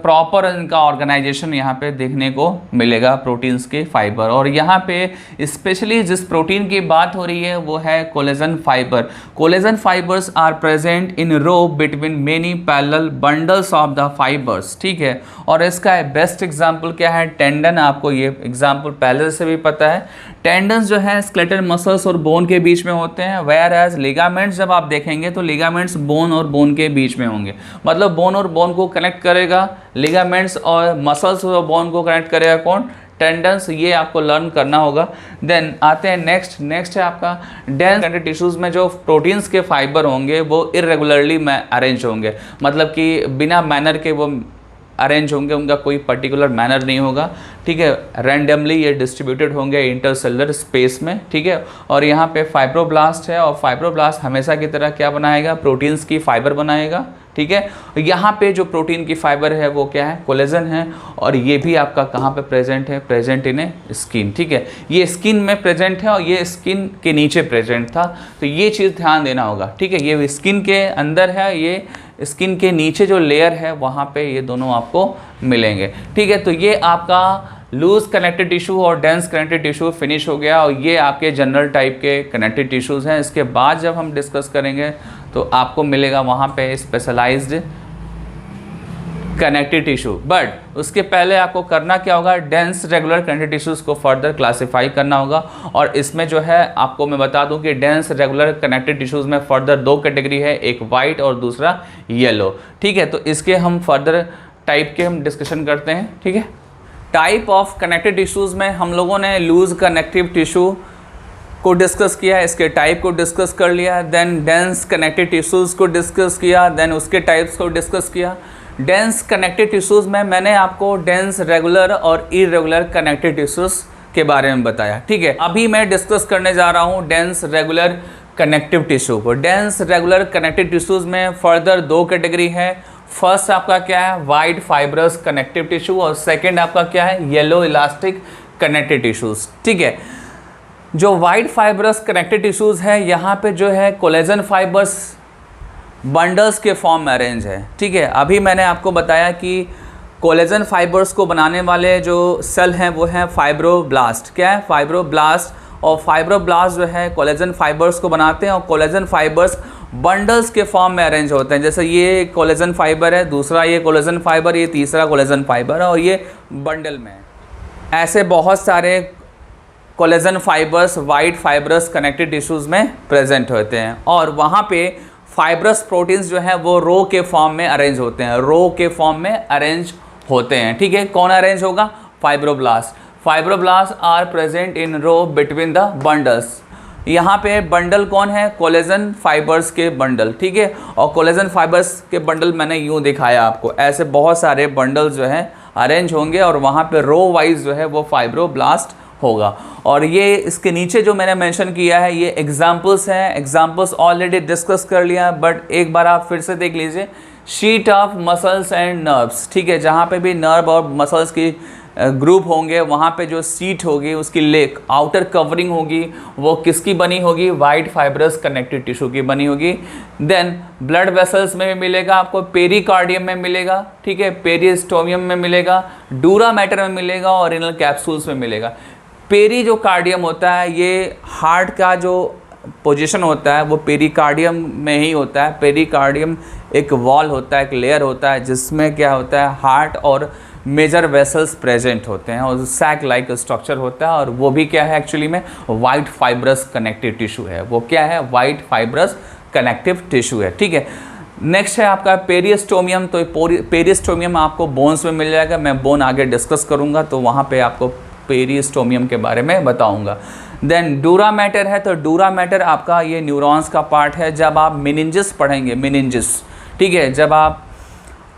प्रॉपर इनका ऑर्गेनाइजेशन यहाँ पे देखने को मिलेगा प्रोटीन्स के फाइबर। और यहाँ पे स्पेशली जिस प्रोटीन की बात हो रही है वो है collagen fibre. Collagen fibres are present in row between many parallel bundles of the fibres, ठीक है। और इसका बेस्ट एग्जाम्पल क्या है? टेंडन। आपको ये एग्जाम्पल पहले से भी पता है। टेंडन्स जो है स्केलेटल मसल्स और बोन के बीच में होते हैं, वेयर एज लिगामेंट्स जब आप देखेंगे तो लिगामेंट्स बोन और बोन के बीच में होंगे। मतलब बोन और बोन को कनेक्ट करेगा लिगामेंट्स, और मसल्स और बोन को कनेक्ट करेगा कौन? टेंडन्स। ये आपको लर्न करना होगा। देन आते हैं नेक्स्ट है आपका डेंस कनेक्टिव टिश्यूज़ में जो प्रोटीन्स के फाइबर होंगे वो इरेगुलरली अरेंज होंगे। मतलब कि बिना मैनर के वो अरेंज होंगे, उनका कोई पर्टिकुलर मैनर नहीं होगा, ठीक है। रैंडमली ये डिस्ट्रीब्यूटेड होंगे इंटरसेलुलर स्पेस में, ठीक है। और यहाँ पे फाइब्रोब्लास्ट है और फाइब्रोब्लास्ट हमेशा की तरह क्या बनाएगा? प्रोटीन्स की फाइबर बनाएगा, ठीक है। यहाँ पे जो प्रोटीन की फाइबर है वो क्या है? कोलेजन है। और ये भी आपका कहाँ पे प्रेजेंट है? प्रेजेंट इन ए स्किन, ठीक है। ये स्किन में प्रेजेंट है और ये स्किन के नीचे प्रेजेंट था, तो ये चीज़ ध्यान देना होगा, ठीक है। ये स्किन के अंदर है, ये स्किन के नीचे जो लेयर है वहाँ पे ये दोनों आपको मिलेंगे, ठीक है। तो ये आपका लूज कनेक्टिव टिश्यू और डेंस कनेक्टिव टिश्यू फिनिश हो गया और ये आपके जनरल टाइप के कनेक्टिव टिश्यूज़ हैं। इसके बाद जब हम डिस्कस करेंगे तो आपको मिलेगा वहाँ पे स्पेशलाइज्ड कनेक्टिव टिश्यू। बट उसके पहले आपको करना क्या होगा? डेंस रेगुलर कनेक्टिव टिश्यूज़ को फर्दर क्लासीफाई करना होगा। और इसमें जो है आपको मैं बता दूं कि डेंस रेगुलर कनेक्टिव टिश्यूज़ में फर्दर दो कैटेगरी है, एक वाइट और दूसरा येलो, ठीक है। तो इसके हम फर्दर टाइप के हम डिस्कशन करते हैं, ठीक है। टाइप ऑफ कनेक्टिव टिश्यूज़ में हम लोगों ने लूज कनेक्टिव टिश्यू को डिस्कस किया, इसके टाइप को डिस्कस कर लिया। देन डेंस कनेक्टिव टिश्यूज़ को डिस्कस किया, देन उसके टाइप्स को डिस्कस किया। डेंस कनेक्टिव टिश्यूज़ में मैंने आपको डेंस रेगुलर और इरेगुलर कनेक्टिव टिश्यूज़ के बारे में बताया, ठीक है। अभी मैं डिस्कस करने जा रहा हूँ डेंस रेगुलर कनेक्टिव टिश्यू को। डेंस रेगुलर कनेक्टिव टिश्यूज़ में फर्दर दो कैटेगरी है। फर्स्ट आपका क्या है? वाइड फाइब्रस कनेक्टिव टिश्यू और सेकेंड आपका क्या है? येलो इलास्टिक कनेक्टिव टिश्यूज़, ठीक है। जो वाइड फाइब्रस कनेक्टिव टिश्यूज़ है यहाँ पे जो है कोलेजन फाइबर्स बंडल्स के फॉर्म में अरेंज है, ठीक है। अभी मैंने आपको बताया कि कोलेजन फाइबर्स को बनाने वाले जो सेल हैं वो हैं फाइब्रोब्लास्ट। क्या है? फाइब्रोब्लास्ट। और फाइब्रोब्लास्ट जो है कोलेजन फाइबर्स को बनाते हैं और कोलेजन फाइबर्स बंडल्स के फॉर्म में अरेंज होते हैं। जैसे ये कोलेजन फाइबर है, दूसरा ये कोलेजन फाइबर, ये तीसरा कोलेजन फाइबर है और ये बंडल में है। ऐसे बहुत सारे collagen fibres wide fibrous connective tissues में प्रेजेंट होते हैं और वहाँ पे फाइब्रस प्रोटीन्स जो है वो रो के फॉर्म में अरेंज होते हैं, रो के फॉर्म में अरेंज होते हैं, ठीक है। कौन अरेंज होगा? Fibroblast. Fibroblast are present in row between the bundles. यहाँ पे बंडल कौन है? कोलेजन फाइबर्स के बंडल, ठीक है। और कोलेजन फाइबर्स के बंडल मैंने यूँ दिखाया आपको, ऐसे बहुत सारे बंडल जो हैं अरेंज होंगे और वहाँ पे रो वाइज जो है वो फाइब्रोब्लास्ट होगा। और ये इसके नीचे जो मैंने मेंशन किया है ये एग्जांपल्स हैं, एग्जांपल्स ऑलरेडी डिस्कस कर लिया, बट एक बार आप फिर से देख लीजिए। Sheet of muscles and nerves, ठीक है। जहाँ पे भी नर्व और मसल्स की ग्रुप होंगे वहाँ पे जो सीट होगी उसकी लेक आउटर कवरिंग होगी वो किसकी बनी होगी? वाइड फाइब्रस कनेक्टिव टिश्यू की बनी होगी। देन ब्लड वेसल्स में भी मिलेगा आपको, पेरिकार्डियम में मिलेगा, ठीक है, पेरिस्टोमियम में मिलेगा, डूरा मैटर में मिलेगा और रिनल कैप्सूल्स में मिलेगा। पेरी जो कार्डियम होता है, ये हार्ट का जो पोजीशन होता है वो पेरिकार्डियम में ही होता है। पेरिकार्डियम एक वॉल होता है, एक लेयर होता है जिसमें क्या होता है, हार्ट और मेजर वेसल्स प्रेजेंट होते हैं और सैक लाइक स्ट्रक्चर होता है। और वो भी क्या है एक्चुअली में, वाइट फाइब्रस कनेक्टिव टिश्यू है। वो क्या है, वाइट फाइब्रस कनेक्टिव टिश्यू है। ठीक है, नेक्स्ट है आपका पेरिस्टोमियम। तो पेरिस्टोमियम आपको बोन्स में मिल जाएगा, मैं बोन आगे डिस्कस करूँगा तो वहाँ पे आपको पेरिस्टोमियम के बारे में बताऊँगा। देन डूरा मैटर है, तो डूरा मैटर आपका ये न्यूरॉन्स का पार्ट है। जब आप मेनिंजिस पढ़ेंगे, मेनिंजिस, ठीक है, जब आप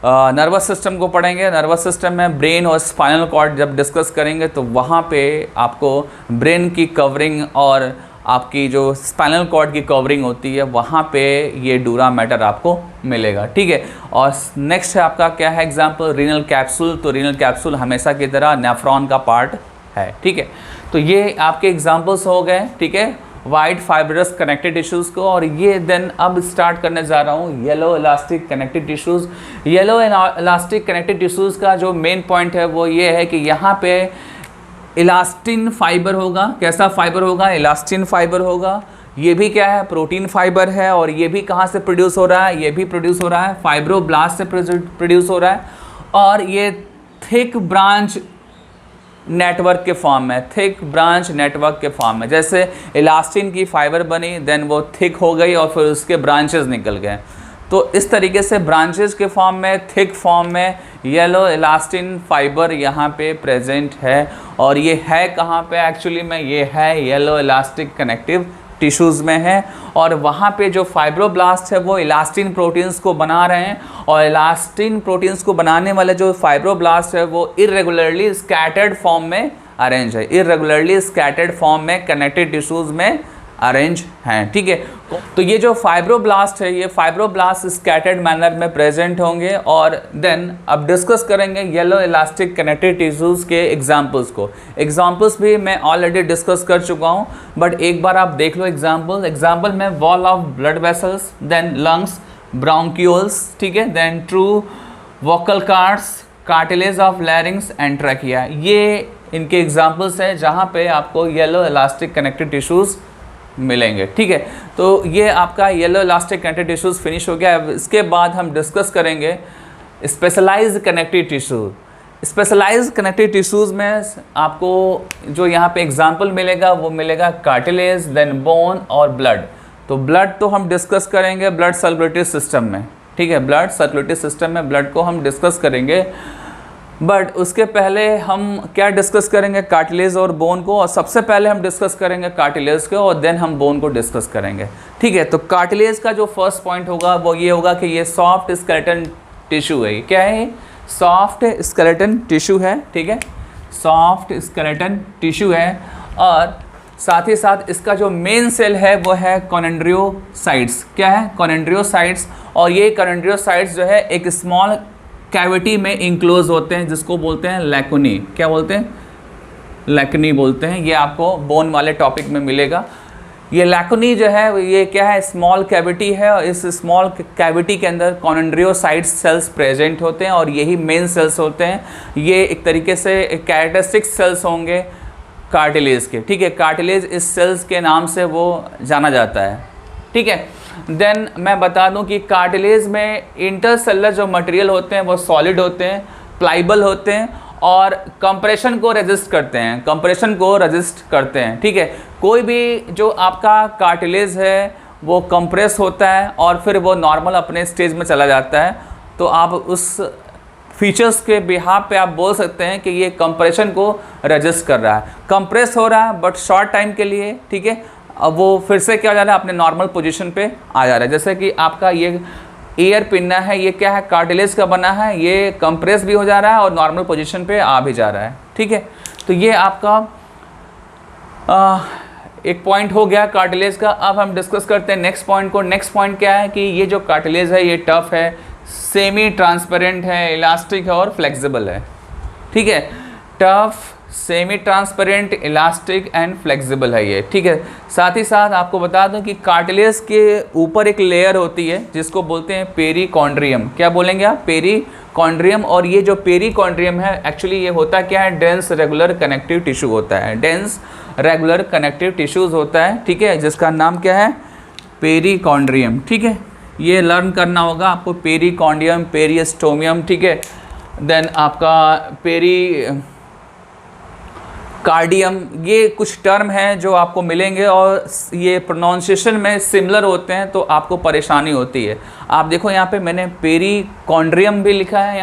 नर्वस सिस्टम को पढ़ेंगे, नर्वस सिस्टम में ब्रेन और स्पाइनल कॉर्ड जब डिस्कस करेंगे तो वहाँ पे आपको ब्रेन की कवरिंग और आपकी जो स्पाइनल कॉर्ड की कवरिंग होती है वहाँ पे ये डूरा मैटर आपको मिलेगा। ठीक है, और नेक्स्ट है आपका क्या है एग्जाम्पल, रीनल कैप्सूल। तो रीनल कैप्सूल हमेशा की तरह नेफ्रॉन का पार्ट है। ठीक है, तो ये आपके एग्जाम्पल्स हो गए। ठीक है, वाइट फाइब्रस कनेक्टिव टिश्यूज़ को। और ये देन अब स्टार्ट करने जा रहा हूँ yellow elastic connective tissues. Yellow elastic connective tissues का जो मेन पॉइंट है वो ये है कि यहाँ पे इलास्टिन फाइबर होगा। कैसा फाइबर होगा, इलास्टिन फाइबर होगा। ये भी क्या है, प्रोटीन फाइबर है। और ये भी कहाँ से प्रोड्यूस हो रहा है, ये भी प्रोड्यूस हो रहा है फाइब्रोब्लास्ट से प्रोड्यूस हो रहा है। और ये थिक ब्रांच नेटवर्क के फॉर्म में, थिक ब्रांच नेटवर्क के फॉर्म में, जैसे इलास्टिन की फाइबर बनी देन वो थिक हो गई और फिर उसके ब्रांचेस निकल गए। तो इस तरीके से ब्रांचेस के फॉर्म में, थिक फॉर्म में येलो इलास्टिन फाइबर यहाँ पे प्रेजेंट है। और ये है कहाँ पे एक्चुअली में, ये है येलो इलास्टिक कनेक्टिव टिश्यूज़ में है। और वहाँ पे जो फाइब्रोब्लास्ट है वो इलास्टिन प्रोटीन्स को बना रहे हैं। और इलास्टिन प्रोटीन्स को बनाने वाले जो फाइब्रोब्लास्ट है वो इरेगुलरली स्कैटर्ड फॉर्म में अरेंज है, इरेगुलरली स्कैटर्ड फॉर्म में कनेक्टिव टिश्यूज़ में अरेंज हैं। ठीक है, तो ये जो फाइब्रोब्लास्ट है, ये फाइब्रोब्लास्ट स्कैटर्ड मैनर में प्रेजेंट होंगे। और देन अब डिस्कस करेंगे येलो इलास्टिक कनेक्टिव टिश्यूज़ के एग्जांपल्स को। एग्जांपल्स भी मैं ऑलरेडी डिस्कस कर चुका हूँ, बट एक बार आप देख लो एग्जांपल में wall of blood vessels, then lungs, bronchioles, ठीक है, then true vocal cords, cartilage of larynx and trachea. ये इनके एग्जांपल्स हैं जहाँ पे आपको येलो इलास्टिक कनेक्टिव टिश्यूज़ मिलेंगे। ठीक है, तो ये आपका yellow elastic connective tissues finish हो गया। अब इसके बाद हम डिस्कस करेंगे specialised connective tissue. Specialised connective tissues में आपको जो यहाँ पे एग्जांपल मिलेगा वो मिलेगा कार्टिलेज, देन बोन और ब्लड। तो ब्लड तो हम डिस्कस करेंगे ब्लड सर्कुलेटरी सिस्टम में। ठीक है, ब्लड सर्कुलेटरी सिस्टम में ब्लड को हम डिस्कस करेंगे, बट उसके पहले हम क्या डिस्कस करेंगे, कार्टिलेज और बोन को। और सबसे पहले हम डिस्कस करेंगे कार्टिलेज को और देन हम बोन को डिस्कस करेंगे। ठीक है, तो कार्टिलेज का जो फर्स्ट पॉइंट होगा वो ये होगा कि ये सॉफ्ट स्केलेटन टिश्यू है। क्या है, सॉफ्ट स्केलेटन टिश्यू है। ठीक है, सॉफ्ट स्केलेटन टिश्यू है। और साथ ही साथ इसका जो मेन सेल है वो है कॉन्ड्रियोसाइट्स। क्या है, कॉन्ड्रियोसाइट्स। और ये कॉन्ड्रियोसाइट्स जो है एक स्मॉल कैविटी में इंक्लोज होते हैं जिसको बोलते हैं लैकुनी। क्या बोलते हैं, लैकुनी बोलते हैं। ये आपको बोन वाले टॉपिक में मिलेगा। ये लैकुनी जो है ये क्या है, स्मॉल कैविटी है। और इस स्मॉल कैविटी के अंदर कॉन्ड्रियोसाइट सेल्स प्रेजेंट होते हैं और यही मेन सेल्स होते हैं। ये एक तरीके से कैरेक्टरिस्टिक सेल्स होंगे कार्टिलेज के। ठीक है, कार्टिलेज इस सेल्स के नाम से वो जाना जाता है। ठीक है, देन मैं बता दूं कि कार्टिलेज में इंटरसेलुलर जो मटेरियल होते हैं वो सॉलिड होते हैं, प्लाइबल होते हैं और कंप्रेशन को रेजिस्ट करते हैं, कंप्रेशन को रेजिस्ट करते हैं। ठीक है, कोई भी जो आपका कार्टिलेज है वो कंप्रेस होता है और फिर वो नॉर्मल अपने स्टेज में चला जाता है। तो आप उस फीचर्स के बिहाफ पे आप बोल सकते हैं कि ये कंप्रेशन को रेजिस्ट कर रहा है। कंप्रेस हो रहा है बट शॉर्ट टाइम के लिए। ठीक है, अब वो फिर से क्या हो जा रहा है, अपने नॉर्मल पोजीशन पे आ जा रहा है। जैसे कि आपका ये ईयर पिन्ना है, ये क्या है, कार्टिलेज का बना है, ये कंप्रेस भी हो जा रहा है और नॉर्मल पोजीशन पे आ भी जा रहा है। ठीक है, तो ये आपका एक पॉइंट हो गया कार्टिलेज का। अब हम डिस्कस करते हैं नेक्स्ट पॉइंट को। नेक्स्ट पॉइंट क्या है कि ये जो कार्टिलेज है ये टफ है, सेमी ट्रांसपेरेंट है, इलास्टिक है और फ्लेक्सिबल है। ठीक है, tough, semi transparent, elastic and flexible है ये, ठीक है। साथ ही साथ आपको बता दूं कि कार्टिलेज के ऊपर एक लेयर होती है जिसको बोलते हैं पेरिकॉन्ड्रियम। क्या बोलेंगे आप? पेरिकॉन्ड्रियम। और ये जो पेरिकॉन्ड्रियम है एक्चुअली ये होता क्या है? डेंस रेगुलर कनेक्टिव टिश्यू होता है, डेंस रेगुलर कनेक्टिव टिश्यूज़ होता है, ठीक है, जिसका नाम क्या है? पेरिकॉन्ड्रियम, ठीक है। ये लर्न करना होगा आपको, पेरिकॉन्ड्रियम, पेरिस्टोमियम, ठीक है। देन आपका कार्डियम, ये कुछ टर्म हैं जो आपको मिलेंगे और ये प्रोनाउंसिएशन में सिमिलर होते हैं तो आपको परेशानी होती है। आप देखो यहाँ पे मैंने पेरिकॉन्ड्रियम भी लिखा है,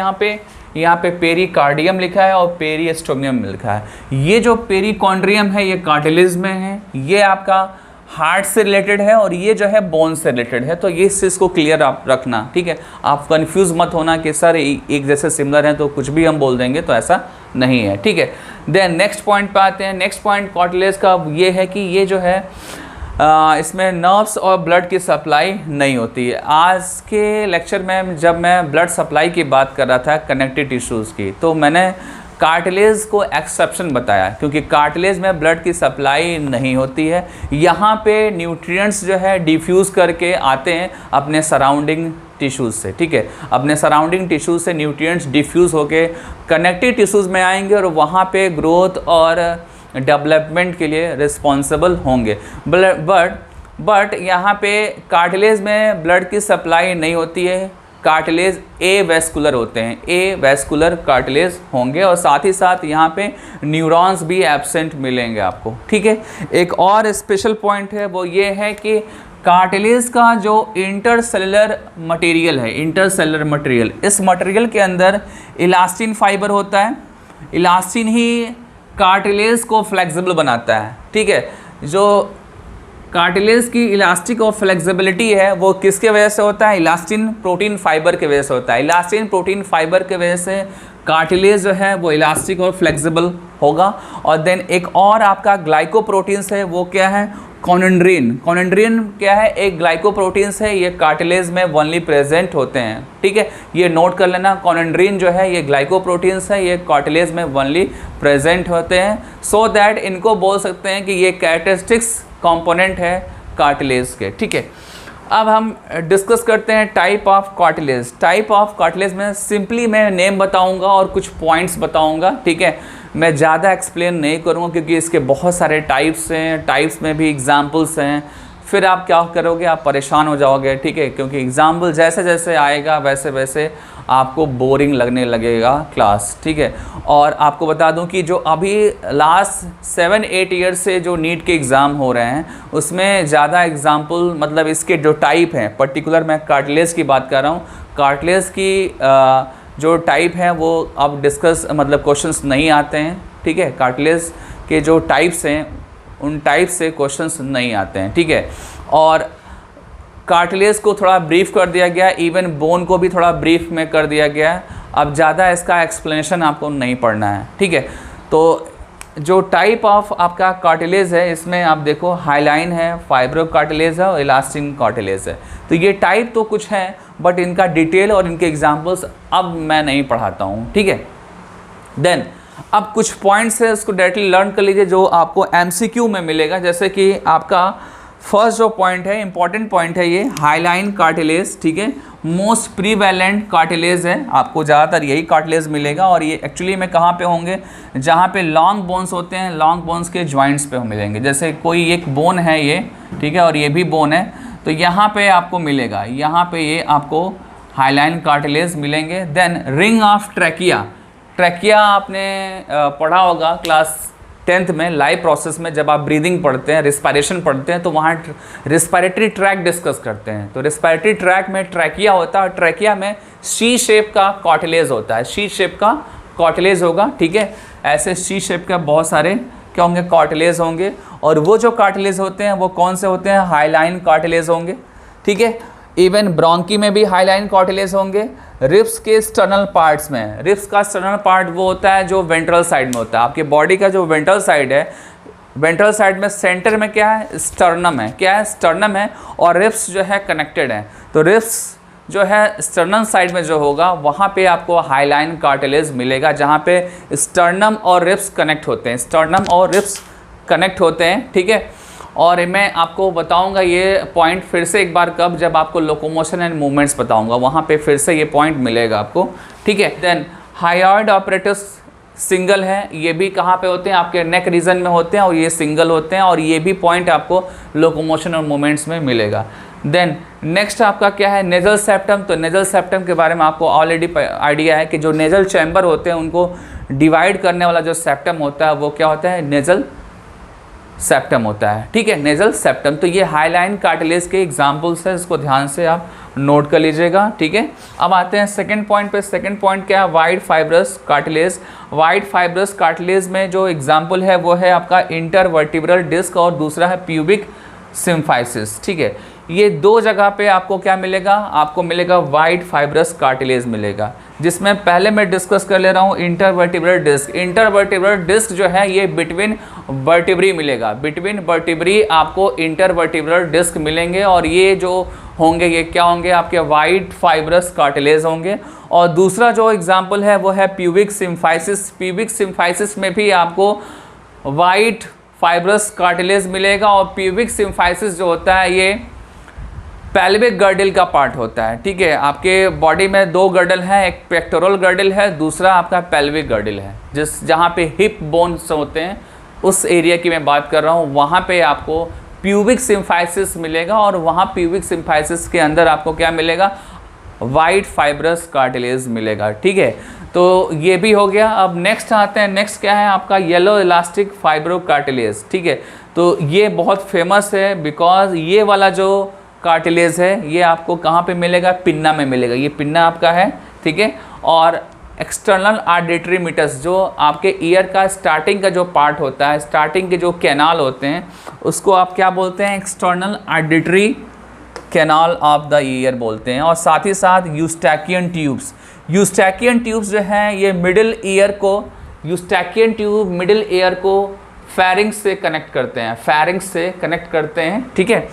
यहाँ पे पेरिकार्डियम लिखा है और पेरिस्टोमियम लिखा है। ये जो पेरिकॉन्ड्रियम है ये कार्टिलेज में है, ये आपका हार्ट से रिलेटेड है और ये जो है बोन से रिलेटेड है। तो ये चीज़ को क्लियर आप रखना, ठीक है। आप कंफ्यूज मत होना कि सर एक जैसे सिमिलर हैं तो कुछ भी हम बोल देंगे, तो ऐसा नहीं है, ठीक है। देन नेक्स्ट पॉइंट पे आते हैं। नेक्स्ट पॉइंट कार्टिलेज का ये है कि ये जो है इसमें नर्व्स और ब्लड की सप्लाई नहीं होती है। आज के लेक्चर में जब मैं ब्लड सप्लाई की बात कर रहा था कनेक्टिव टिश्यूज़ की, तो मैंने कार्टिलेज को एक्सेप्शन बताया क्योंकि कार्टिलेज में ब्लड की सप्लाई नहीं होती है। यहाँ पे न्यूट्रिएंट्स जो है डिफ्यूज़ करके आते हैं अपने सराउंडिंग टिश्यूज़ से, ठीक है। अपने सराउंडिंग टिश्यूज़ से न्यूट्रिएंट्स डिफ्यूज़ होके कनेक्टिव टिश्यूज़ में आएंगे और वहाँ पे ग्रोथ और डेवलपमेंट के लिए रिस्पॉन्सिबल होंगे। बट यहाँ पे कार्टिलेज में ब्लड की सप्लाई नहीं होती है। कार्टिलेज ए वेस्कुलर होते हैं, ए वेस्कुलर कार्टिलेज होंगे और साथ ही साथ यहाँ पे न्यूरॉन्स भी एब्सेंट मिलेंगे आपको, ठीक है। एक और स्पेशल पॉइंट है वो ये है कि कार्टिलेज का जो इंटरसेलुलर मटेरियल है, इंटरसेलुलर मटेरियल, इस मटेरियल के अंदर इलास्टिन फाइबर होता है। इलास्टिन ही कार्टिलेज को फ्लेक्सिबल बनाता है, ठीक है। जो कार्टिलेज की इलास्टिक और फ्लेक्सिबिलिटी है वो किसके वजह से होता है? इलास्टिन प्रोटीन फाइबर के वजह से होता है। इलास्टिन प्रोटीन फाइबर के वजह से कार्टिलेज जो है वो इलास्टिक और फ्लेक्सिबल होगा। और देन एक और आपका ग्लाइकोप्रोटीन्स है, वो क्या है? कोनिड्रिन। कोनिड्रिन क्या है? एक ग्लाइकोप्रोटीन्स है, ये कार्टिलेज में ओनली प्रेजेंट होते हैं, ठीक है। ये नोट कर लेना, कोनिड्रिन जो है ये ग्लाइकोप्रोटीन्स है, ये कार्टिलेज में ओनली प्रेजेंट होते हैं। सो दैट इनको बोल सकते हैं कि ये कैरेक्टरिस्टिक्स कंपोनेंट है कार्टिलेज के, ठीक है। अब हम डिस्कस करते हैं type of cartilage. Type of cartilage में सिंपली मैं नेम बताऊंगा और कुछ पॉइंट्स बताऊंगा, ठीक है। मैं ज़्यादा एक्सप्लेन नहीं करूंगा क्योंकि इसके बहुत सारे टाइप्स हैं, टाइप्स में भी एग्जांपल्स हैं। फिर आप क्या करोगे? आप परेशान हो जाओगे, ठीक है, क्योंकि एग्जाम्पल जैसे जैसे आएगा वैसे वैसे आपको बोरिंग लगने लगेगा क्लास, ठीक है। और आपको बता दूं कि जो अभी लास्ट 7-8 ईयर से जो नीट के एग्ज़ाम हो रहे हैं उसमें ज़्यादा एग्जाम्पल, मतलब इसके जो टाइप हैं, पर्टिकुलर मैं कार्टिलेज की बात कर रहा हूँ। कार्टिलेज की जो टाइप हैं वो अब डिस्कस, मतलब क्वेश्चंस नहीं आते हैं, ठीक है। कार्टिलेज के जो टाइप्स हैं उन टाइप से क्वेश्चंस नहीं आते हैं, ठीक है। और कार्टिलेज को थोड़ा ब्रीफ कर दिया गया, इवन बोन को भी थोड़ा ब्रीफ में कर दिया गया। अब ज़्यादा इसका एक्सप्लेनेशन आपको नहीं पढ़ना है, ठीक है। तो जो टाइप ऑफ आपका कार्टिलेज है इसमें आप देखो हाइलाइन है, फाइब्रो कार्टिलेज है और इलास्टिन कार्टिलेज है। तो ये टाइप तो कुछ है बट इनका डिटेल और इनके एग्जाम्पल्स अब मैं नहीं पढ़ाता हूँ, ठीक है। देन अब कुछ पॉइंट्स है उसको डायरेक्टली लर्न कर लीजिए जो आपको MCQ में मिलेगा। जैसे कि आपका फर्स्ट जो पॉइंट है, इंपॉर्टेंट पॉइंट है ये, हाइलाइन कार्टिलेज, ठीक है। मोस्ट प्रीवैलेंट कार्टिलेज है, आपको ज़्यादातर यही कार्टिलेज मिलेगा और ये एक्चुअली में कहाँ पे होंगे? जहाँ पे लॉन्ग बोन्स होते हैं, लॉन्ग बोन्स के जॉइंट्स पे मिलेंगे। जैसे कोई एक बोन है ये, ठीक है, और ये भी बोन है, तो यहाँ पे आपको मिलेगा, यहाँ पे ये आपको हाइलाइन कार्टिलेज मिलेंगे। Then ring of trachea. Trachea आपने पढ़ा होगा क्लास 10th में लाइव प्रोसेस में, जब आप ब्रीदिंग पढ़ते हैं, रिस्पायरेशन पढ़ते हैं, तो वहाँ रिस्पायरेटरी ट्रैक डिस्कस करते हैं। तो रिस्पायरेटरी ट्रैक में ट्रैकिया होता है और ट्रैकिया में सी शेप का कार्टिलेज होता है, सी शेप का कार्टिलेज होगा, ठीक है। ऐसे सी शेप का बहुत सारे क्या होंगे? कार्टिलेज होंगे। और वो जो कार्टिलेज होते हैं वो कौन से होते हैं? हाइलाइन कार्टिलेज होंगे, ठीक है। इवन ब्रोंकी में भी हाइलाइन कार्टिलेज होंगे। रिब्स के स्टर्नल पार्ट्स में, रिब्स का स्टर्नल पार्ट वो होता है जो वेंट्रल साइड में होता है। आपके बॉडी का जो वेंट्रल साइड है, वेंट्रल साइड में सेंटर में क्या है? स्टर्नम है। क्या है? स्टर्नम है और रिब्स जो है कनेक्टेड है। तो रिब्स जो है स्टर्नम साइड में जो होगा वहाँ पे आपको हाईलाइन कार्टिलेज मिलेगा, जहाँ पे स्टर्नम और रिब्स कनेक्ट होते हैं, स्टर्नम और रिब्स कनेक्ट होते हैं, ठीक है। और मैं आपको बताऊंगा ये पॉइंट फिर से एक बार कब, जब आपको लोकोमोशन एंड मूवमेंट्स बताऊंगा, वहाँ पे फिर से ये पॉइंट मिलेगा आपको, ठीक है। देन हायोइड ऑपरेटस सिंगल है, ये भी कहाँ पे होते हैं, आपके नेक रीजन में होते हैं और ये सिंगल होते हैं, और ये भी पॉइंट आपको लोकोमोशन और मूवमेंट्स में मिलेगा। देन नेक्स्ट आपका क्या है, नेजल सेप्टम। तो नेजल सेप्टम के बारे में आपको ऑलरेडी आइडिया है कि जो नेजल चैम्बर होते हैं उनको डिवाइड करने वाला जो सेप्टम होता है वो क्या होता है, नेजल सेप्टम होता है, ठीक है, नेजल सेप्टम। तो ये हाईलाइन कार्टिलेज के एग्जाम्पल्स है, इसको ध्यान से आप नोट कर लीजिएगा, ठीक है। अब आते हैं सेकंड पॉइंट पे। सेकंड पॉइंट क्या है, wide fibrous cartilage. Wide fibrous cartilage में जो एग्जाम्पल है वो है आपका इंटरवर्टिब्रल डिस्क और दूसरा है प्यूबिक सिम्फाइसिस, ठीक है। ये दो जगह पे आपको क्या मिलेगा, आपको मिलेगा वाइड फाइब्रस कार्टिलेज मिलेगा, जिसमें पहले मैं डिस्कस कर ले रहा हूँ इंटरवर्टिब्रल डिस्क। इंटरवर्टिब्रल डिस्क जो है ये बिटवीन वर्टिब्री मिलेगा, बिटवीन वर्टिब्री आपको इंटरवर्टिब्रल डिस्क मिलेंगे, और ये जो होंगे ये क्या होंगे, आपके वाइड फाइब्रस कार्टिलेज होंगे। और दूसरा जो एग्जाम्पल है वो है प्यूबिक सिम्फाइसिस। प्यूबिक सिम्फाइसिस में भी आपको वाइड फाइब्रस कार्टिलेज मिलेगा, और प्यूबिक सिम्फाइसिस जो होता है ये पेल्विक गर्डल का पार्ट होता है, ठीक है। आपके बॉडी में दो गर्डल हैं, एक पेक्टोरल गर्डल है, दूसरा आपका पेल्विक गर्डल है, जहाँ पे हिप बोन्स होते हैं उस एरिया की मैं बात कर रहा हूँ, वहाँ पे आपको प्यूबिक सिम्फाइसिस मिलेगा, और वहाँ प्यूबिक सिम्फाइसिस के अंदर आपको क्या मिलेगा, वाइड फाइब्रस कार्टिलेज मिलेगा, ठीक है। तो ये भी हो गया। अब नेक्स्ट आते हैं, नेक्स्ट क्या है आपका येलो इलास्टिक फाइब्रो कार्टिलेज, ठीक है। तो ये बहुत फेमस है बिकॉज ये वाला जो कार्टिलेज है ये आपको कहाँ पे मिलेगा, पिन्ना में मिलेगा, ये पिन्ना आपका है, ठीक है। और एक्सटर्नल ऑडिटरी मीटस, जो आपके ईयर का स्टार्टिंग का जो पार्ट होता है, स्टार्टिंग के जो कैनाल होते हैं उसको आप क्या बोलते हैं, external auditory canal of the year बोलते हैं। और साथ ही साथ यूस्टैकियन ट्यूब्स, यूस्टैकियन ट्यूब्स जो हैं ये मिडिल ईयर को, यूस्टैकियन ट्यूब मिडिल ईयर को फेरिंग्स से कनेक्ट करते हैं, फेरिंग्स से कनेक्ट करते हैं, ठीक है।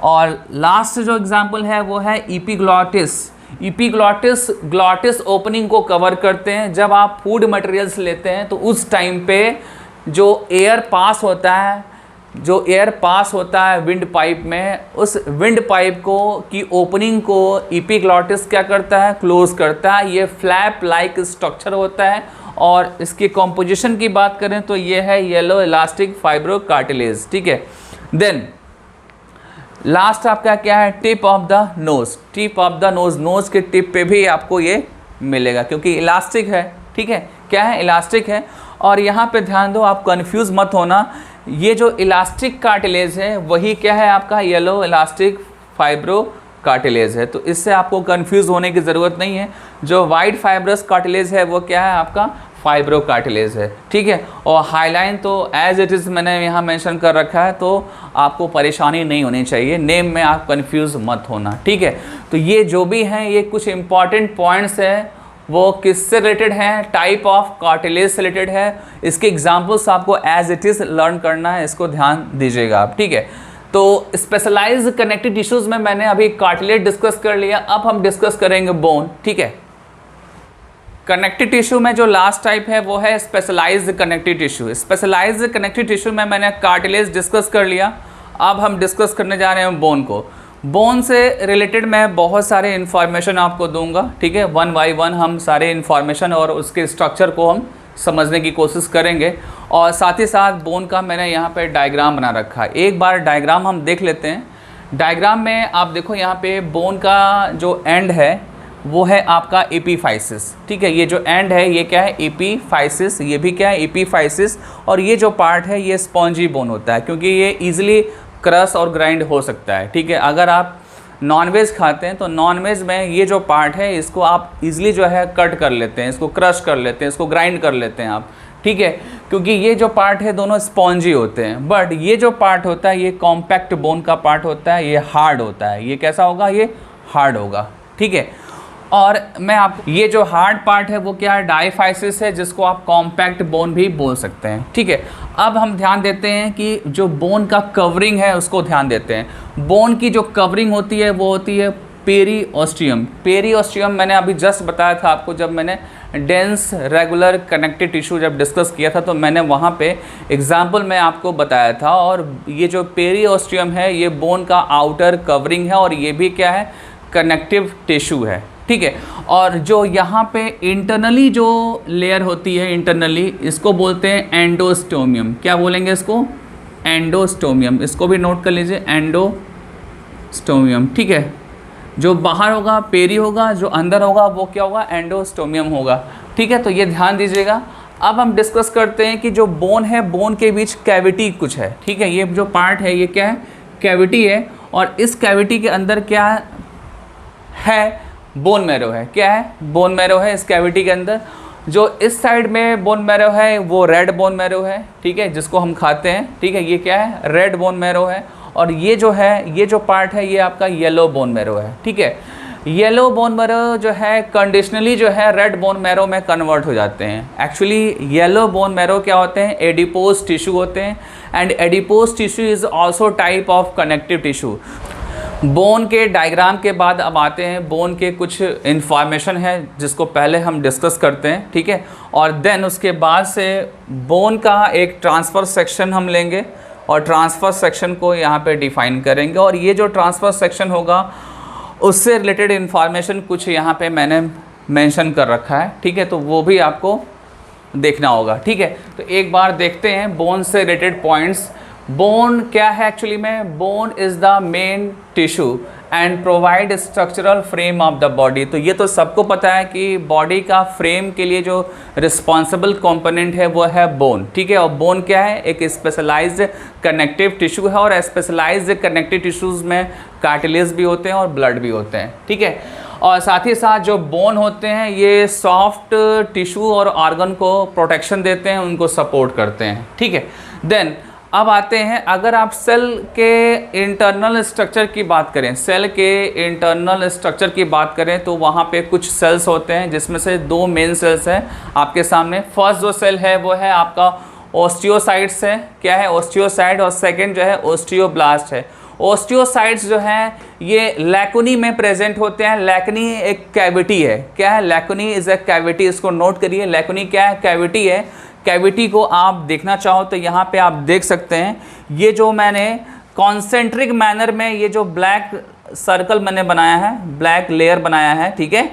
और लास्ट जो एग्जाम्पल है वो है इपीग्लॉटिस। इपीग्लॉटिस ग्लॉटिस ओपनिंग को कवर करते हैं। जब आप फूड मटेरियल्स लेते हैं तो उस टाइम पे जो एयर पास होता है, जो एयर पास होता है विंड पाइप में, उस विंड पाइप को की ओपनिंग को इपीग्लॉटिस क्या करता है, क्लोज करता है। ये फ्लैप लाइक स्ट्रक्चर होता है, और इसकी कॉम्पोजिशन की बात करें तो ये है येलो इलास्टिक फाइब्रो कार्टिलेज, ठीक है। देन लास्ट आपका क्या है, tip of the nose. Tip of the nose, nose के टिप पे भी आपको ये मिलेगा क्योंकि इलास्टिक है, ठीक है, क्या है, इलास्टिक है। और यहाँ पे ध्यान दो, आप कंफ्यूज मत होना, ये जो इलास्टिक कार्टिलेज है वही क्या है आपका येलो इलास्टिक फाइब्रो कार्टिलेज है, तो इससे आपको कंफ्यूज होने की ज़रूरत नहीं है। जो वाइड फाइब्रस कार्टिलेज है वो क्या है आपका फाइब्रो कार्टिलेज है, ठीक है। और हाईलाइन तो एज इट इज़ मैंने यहाँ मेंशन कर रखा है, तो आपको परेशानी नहीं होनी चाहिए, नेम में आप कंफ्यूज मत होना, ठीक है। तो ये जो भी हैं ये कुछ इंपॉर्टेंट पॉइंट्स हैं, वो किससे रिलेटेड हैं, टाइप ऑफ कार्टिलेज से रिलेटेड है। इसके एग्जाम्पल्स आपको एज इट इज़ लर्न करना है, इसको ध्यान दीजिएगा आप, ठीक है। तो स्पेशलाइज्ड कनेक्टिव टिश्यूज़ में मैंने अभी कार्टिलेज डिस्कस कर लिया, अब हम डिस्कस करेंगे बोन, ठीक है। कनेक्टिव टिश्यू में जो लास्ट टाइप है वो है specialised connective tissue. Specialised connective tissue में मैंने कार्टिलेज डिस्कस कर लिया, अब हम डिस्कस करने जा रहे हैं बोन को। बोन से रिलेटेड मैं बहुत सारे इन्फॉर्मेशन आपको दूंगा, ठीक है, वन बाई वन हम सारे इन्फॉर्मेशन और उसके स्ट्रक्चर को हम समझने की कोशिश करेंगे। और साथ ही साथ बोन का मैंने यहाँ पे डायग्राम बना रखा है, एक बार डायग्राम हम देख लेते हैं। डायग्राम में आप देखो यहाँ पे बोन का जो एंड है वो है आपका एपीफाइसिस, ठीक है। ये जो एंड है ये क्या है, एपीफाइसिस, ये भी क्या है एपीफाइसिस। और ये जो पार्ट है ये स्पॉन्जी बोन होता है क्योंकि ये इजीली क्रश और ग्राइंड हो सकता है, ठीक है। अगर आप नॉनवेज खाते हैं तो नॉनवेज में ये जो पार्ट है इसको आप इजीली जो है कट कर लेते हैं, इसको क्रश कर लेते हैं, इसको ग्राइंड कर लेते हैं आप, ठीक है, क्योंकि ये जो पार्ट है दोनों स्पॉन्जी होते हैं। बट ये जो पार्ट होता है ये कॉम्पैक्ट बोन का पार्ट होता है, ये हार्ड होता है। ये कैसा होगा, ये हार्ड होगा, ठीक है। और मैं आपको ये जो हार्ड पार्ट है वो क्या है, डायफाइसिस है, जिसको आप कॉम्पैक्ट बोन भी बोल सकते हैं, ठीक है। अब हम ध्यान देते हैं कि जो बोन का कवरिंग है उसको ध्यान देते हैं। बोन की जो कवरिंग होती है वो होती है पेरिओस्टियम। पेरिओस्टियम मैंने अभी जस्ट बताया था आपको, जब मैंने डेंस रेगुलर कनेक्टिव टिश्यू जब डिस्कस किया था तो मैंने वहाँ पे एग्जाम्पल में आपको बताया था। और ये जो पेरिओस्टियम है ये बोन का आउटर कवरिंग है और ये भी क्या है, कनेक्टिव टिश्यू है, ठीक है। और जो यहाँ पे इंटरनली जो लेयर होती है इंटरनली, इसको बोलते हैं एंडोस्टोमियम। क्या बोलेंगे इसको? एंडोस्टोमियम। इसको भी नोट कर लीजिए, एंडोस्टोमियम, ठीक है। जो बाहर होगा पेरी होगा, जो अंदर होगा वो क्या होगा, एंडोस्टोमियम होगा, ठीक है। तो ये ध्यान दीजिएगा। अब हम डिस्कस करते हैं कि जो बोन है, बोन के बीच कैविटी कुछ है, ठीक है। ये जो पार्ट है ये क्या है, कैविटी है। और इस कैविटी के अंदर क्या है, बोन मैरो है। क्या है, बोन मैरो है इस कैविटी के अंदर। जो इस साइड में बोन मैरो है वो रेड बोन मैरो है, ठीक है, जिसको हम खाते हैं, ठीक है। ये क्या है, रेड बोन मैरो है। और ये जो है, ये जो पार्ट है ये आपका येलो बोन मैरो है, ठीक है। येलो बोन मैरो जो है कंडीशनली जो है रेड बोन मैरो में कन्वर्ट हो जाते हैं। एक्चुअली येलो बोन मैरो क्या होते हैं, एडिपोज टिश्यू होते हैं। And adipose tissue is also type of connective tissue. Bone के डायग्राम के बाद अब आते हैं बोन के कुछ इन्फॉर्मेशन है जिसको पहले हम डिस्कस करते हैं, ठीक है। और देन उसके बाद से बोन का एक ट्रांसफ़र सेक्शन हम लेंगे और ट्रांसफ़र सेक्शन को यहाँ पे डिफ़ाइन करेंगे। और ये जो ट्रांसफ़र सेक्शन होगा उससे रिलेटेड इन्फॉर्मेशन कुछ यहाँ पे मैंने मेंशन कर रखा है, ठीक है। तो वो भी आपको देखना होगा, ठीक है। तो एक बार देखते हैं बोन से रिलेटेड पॉइंट्स। बोन क्या है एक्चुअली में, bone is the main tissue and provide structural frame of the body. तो ये तो सबको पता है कि बॉडी का फ्रेम के लिए जो रिस्पॉन्सिबल कंपोनेंट है वो है बोन, ठीक है। और बोन क्या है, एक स्पेशलाइज्ड कनेक्टिव टिश्यू है। और स्पेशलाइज्ड कनेक्टिव टिश्यूज़ में कार्टिलेज भी होते हैं और ब्लड भी होते हैं, ठीक है। और साथ ही साथ जो बोन होते हैं ये सॉफ्ट टिश्यू और ऑर्गन को प्रोटेक्शन देते हैं, उनको सपोर्ट करते हैं, ठीक है। देन अब आते हैं, अगर आप सेल के इंटरनल स्ट्रक्चर की बात करें, सेल के इंटरनल स्ट्रक्चर की बात करें तो वहाँ पे कुछ सेल्स होते हैं जिसमें से दो मेन सेल्स हैं आपके सामने। फर्स्ट जो सेल है वो है आपका ओस्टियोसाइट्स है। क्या है, ओस्टियोसाइट। और सेकंड जो है ओस्टियोब्लास्ट है। ओस्टियोसाइट्स जो हैं ये लैकुनी में प्रेजेंट होते हैं। लैकुनी एक कैविटी है। क्या है, लैकुनी इज़ ए कैविटी। इसको नोट करिए, लैकुनी क्या है, कैविटी है। कैविटी को आप देखना चाहो तो यहाँ पे आप देख सकते हैं, ये जो मैंने कॉन्सेंट्रिक मैनर में ये जो ब्लैक सर्कल मैंने बनाया है, ब्लैक लेयर बनाया है, ठीक है,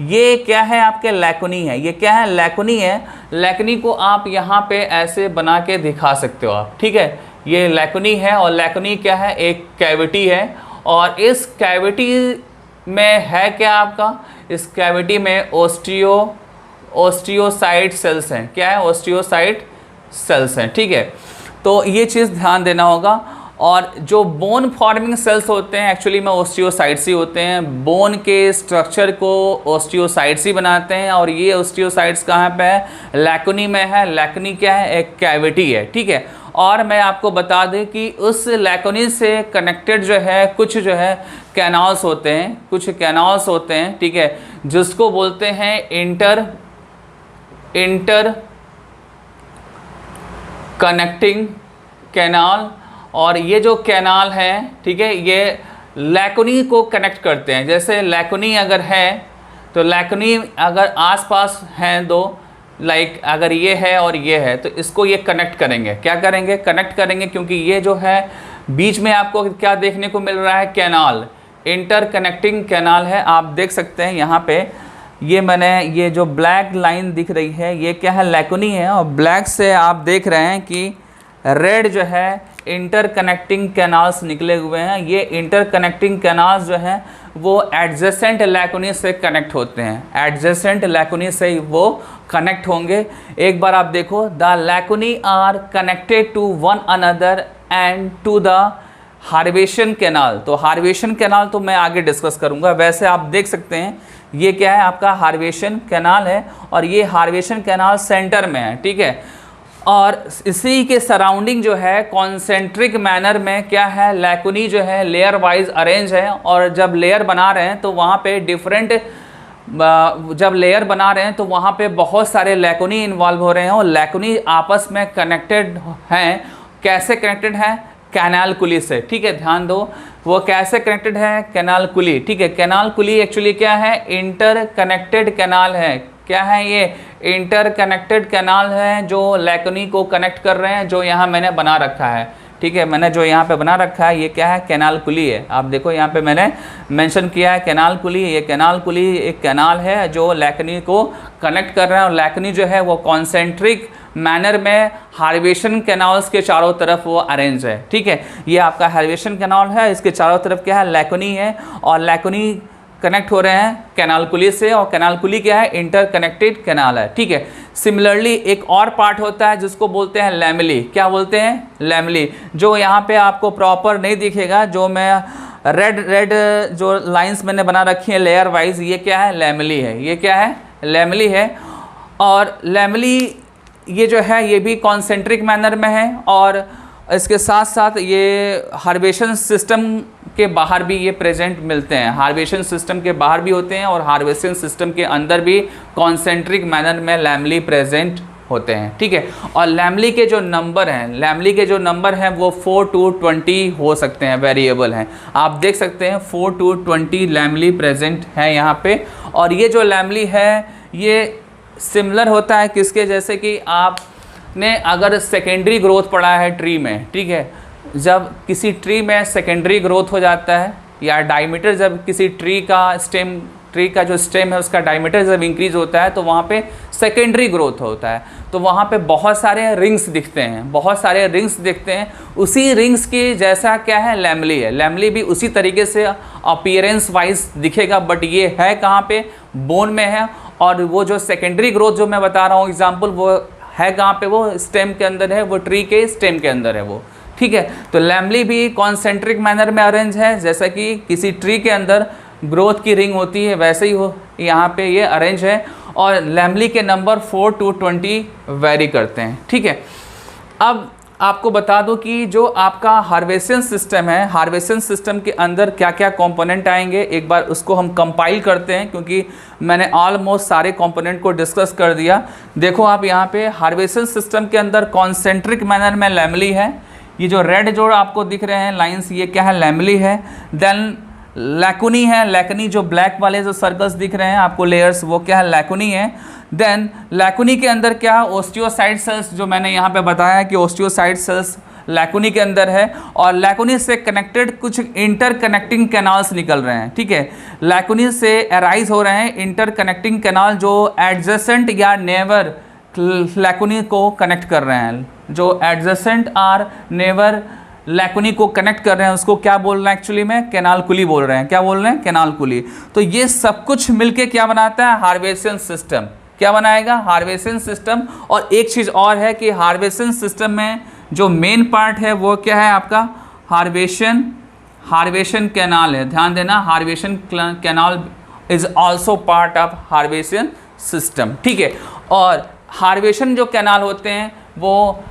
ये क्या है आपके लैकुनी है। ये क्या है, लैकुनी है। लैकुनी को आप यहाँ पे ऐसे बना के दिखा सकते हो आप, ठीक है। ये लैकुनी है और लैकुनी क्या है, एक कैविटी है। और इस कैविटी में है क्या आपका, इस कैविटी में ओस्टियोसाइट सेल्स हैं। क्या है, ओस्टियोसाइट सेल्स हैं, ठीक है। तो ये चीज़ ध्यान देना होगा। और जो बोन फॉर्मिंग सेल्स होते हैं एक्चुअली में ओस्टियोसाइट्स ही होते हैं। बोन के स्ट्रक्चर को ओस्टियोसाइट्स ही बनाते हैं। और ये ओस्टियोसाइट्स कहाँ पे है, लैकुनी में है। लैकुनी क्या है, एक कैविटी है, ठीक है। और मैं आपको बता दें कि उस लैकुनी से कनेक्टेड जो है कुछ जो है कैनाल्स होते हैं, कुछ कैनाल्स होते हैं, ठीक है, जिसको बोलते हैं इंटर कनेक्टिंग कैनाल। और ये जो कैनाल है, ठीक है, ये लैकुनी को कनेक्ट करते हैं। जैसे लैकुनी अगर है तो लैकुनी अगर आसपास हैं दो, लाइक अगर ये है और ये है तो इसको ये कनेक्ट करेंगे। क्या करेंगे, कनेक्ट करेंगे, क्योंकि ये जो है बीच में आपको क्या देखने को मिल रहा है, कैनाल, इंटर कनेक्टिंग कैनाल है। आप देख सकते हैं यहाँ पे ये मैंने ये जो ब्लैक लाइन दिख रही है ये क्या है, लैकुनी है। और ब्लैक से आप देख रहे हैं कि रेड जो है इंटर कनेक्टिंग कैनाल्स निकले हुए हैं। ये इंटर कनेक्टिंग कैनाल्स जो हैं वो एडजेसेंट लैकुनी से कनेक्ट होते हैं। एडजेसेंट लैकुनी से वो कनेक्ट होंगे। एक बार आप देखो, the lacunae are connected to one another and to the Haversian canal. तो हार्वेशन कैनाल तो मैं आगे डिस्कस करूंगा। वैसे आप देख सकते हैं ये क्या है, आपका हार्वेशन कैनाल है। और ये हार्वेशन कैनाल सेंटर में है, ठीक है। और इसी के सराउंडिंग जो है कॉन्सेंट्रिक मैनर में क्या है, लैकुनी जो है लेयर वाइज अरेंज है। और जब लेयर बना रहे हैं तो वहाँ पे डिफरेंट, जब लेयर बना रहे हैं तो वहाँ पे बहुत सारे लैकुनी इन्वॉल्व हो रहे हैं। और लैकुनी आपस में कनेक्टेड हैं। कैसे कनेक्टेड हैं, कैनाल कुली से, ठीक है। ध्यान दो, वो कैसे कनेक्टेड है? कैनाल कुली, ठीक है। कैनाल कुली एक्चुअली क्या है? इंटर कनेक्टेड कैनाल है। क्या है ये? इंटर कनेक्टेड कैनाल है जो लैकुनी को कनेक्ट कर रहे हैं, जो यहाँ मैंने बना रखा है, ठीक है। मैंने जो यहाँ पे बना रखा है ये क्या है? कैनाल कुली है। आप देखो यहाँ पे मैंने मेंशन किया है कैनाल कुली। ये कैनाल कुली एक कैनाल है जो लैकुनी को कनेक्ट कर रहा है, और लैकुनी जो है वो कॉन्सेंट्रिक मैनर में हार्वेशन कैनाल्स के चारों तरफ वो अरेंज है, ठीक है। ये आपका हार्वेशन कैनाल है, इसके चारों तरफ क्या है? लैकुनी है, और लैकुनी कनेक्ट हो रहे हैं कैनाल कुली से, और कैनाल कुली क्या है? इंटर कनेक्टेड कैनाल है, ठीक है। सिमिलरली एक और पार्ट होता है जिसको बोलते हैं लैमेली। क्या बोलते हैं? लैमेली, जो यहाँ पे आपको प्रॉपर नहीं दिखेगा, जो मैं रेड जो लाइंस मैंने बना रखी है लेयर वाइज, ये क्या है? लैमेली है। ये क्या है? लैमेली है। और लैमेली ये जो है ये भी कॉन्सेंट्रिक मैनर में है, और इसके साथ साथ ये हार्वेशन सिस्टम के बाहर भी ये प्रेजेंट मिलते हैं। हार्वेशन सिस्टम के बाहर भी होते हैं, और हार्वेशन सिस्टम के अंदर भी कॉन्सेंट्रिक मैनर में लैमेली प्रेजेंट होते हैं, ठीक है। और लैमेली के जो नंबर हैं, लैमेली के जो नंबर हैं वो 4 to 20 हो सकते हैं, वेरिएबल हैं। आप देख सकते हैं 4 to 20 लैमेली प्रेजेंट है यहाँ पे। और ये जो लैमेली है ये सिमिलर होता है किसके? जैसे कि आपने अगर सेकेंडरी ग्रोथ पढ़ा है ट्री में, ठीक है। जब किसी ट्री में सेकेंडरी ग्रोथ हो जाता है, या डायमीटर जब किसी ट्री का जो स्टेम है उसका डायमीटर जब इंक्रीज होता है, तो वहाँ पे सेकेंडरी ग्रोथ होता है। तो वहाँ पे बहुत सारे रिंग्स दिखते हैं, बहुत सारे रिंग्स दिखते हैं। उसी रिंग्स के जैसा क्या है? लैमेली है। लैमेली भी उसी तरीके से अपीयरेंस वाइज दिखेगा, बट ये है कहाँ पे? बोन में है। और वो जो सेकेंडरी ग्रोथ जो मैं बता रहा हूँ एग्जाम्पल, वो है कहाँ पे? वो स्टेम के अंदर है, वो ट्री के स्टेम के अंदर है वो, ठीक है। तो लैमेली भी कॉन्सेंट्रिक मैनर में अरेंज है, जैसा कि किसी ट्री के अंदर ग्रोथ की रिंग होती है वैसे ही हो यहाँ पे ये अरेंज है। और लैमेली के नंबर 4 to 20 वेरी करते हैं, ठीक है। अब आपको बता दूं कि जो आपका हार्वेशन सिस्टम है, हार्वेशन सिस्टम के अंदर क्या क्या कंपोनेंट आएंगे, एक बार उसको हम कंपाइल करते हैं, क्योंकि मैंने ऑलमोस्ट सारे कंपोनेंट को डिस्कस कर दिया। देखो आप यहाँ पे हार्वेशन सिस्टम के अंदर कॉन्सेंट्रिक मैनर में लैमेली है। ये जो रेड जो आपको दिख रहे हैं लाइंस, ये क्या है? लैमेली है। देन लैकुनी है। लैकुनी जो ब्लैक वाले जो सर्कल्स दिख रहे हैं आपको लेयर्स, वो क्या है? लैकुनी है। देन लैकुनी के अंदर क्या? ओस्टियोसाइट सेल्स, जो मैंने यहाँ पे बताया कि ओस्टियोसाइट सेल्स लैकुनी के अंदर है। और लैकुनी से कनेक्टेड कुछ इंटर कनेक्टिंग कैनाल्स निकल रहे हैं, ठीक है। लैकुनी से अराइज हो रहे हैं इंटर कनेक्टिंग कैनाल जो एडजेसेंट या नेवर लैकुनी को कनेक्ट कर रहे हैं। जो एडजेसेंट आर नेवर लैकुनी को कनेक्ट कर रहे हैं उसको क्या बोल रहे हैं? एक्चुअली में कैनाल कुली बोल रहे हैं। क्या बोल रहे हैं? कैनाल कुली। तो ये सब कुछ मिलके क्या बनाता है? हार्वेशन सिस्टम। क्या बनाएगा? हार्वेशन सिस्टम। और एक चीज़ और है कि हार्वेशन सिस्टम में जो मेन पार्ट है वो क्या है आपका? हार्वेशन कैनाल है। ध्यान देना, Haversian canal is also part of Haversian system, ठीक है। और हार्वेशन जो कैनाल होते हैं वो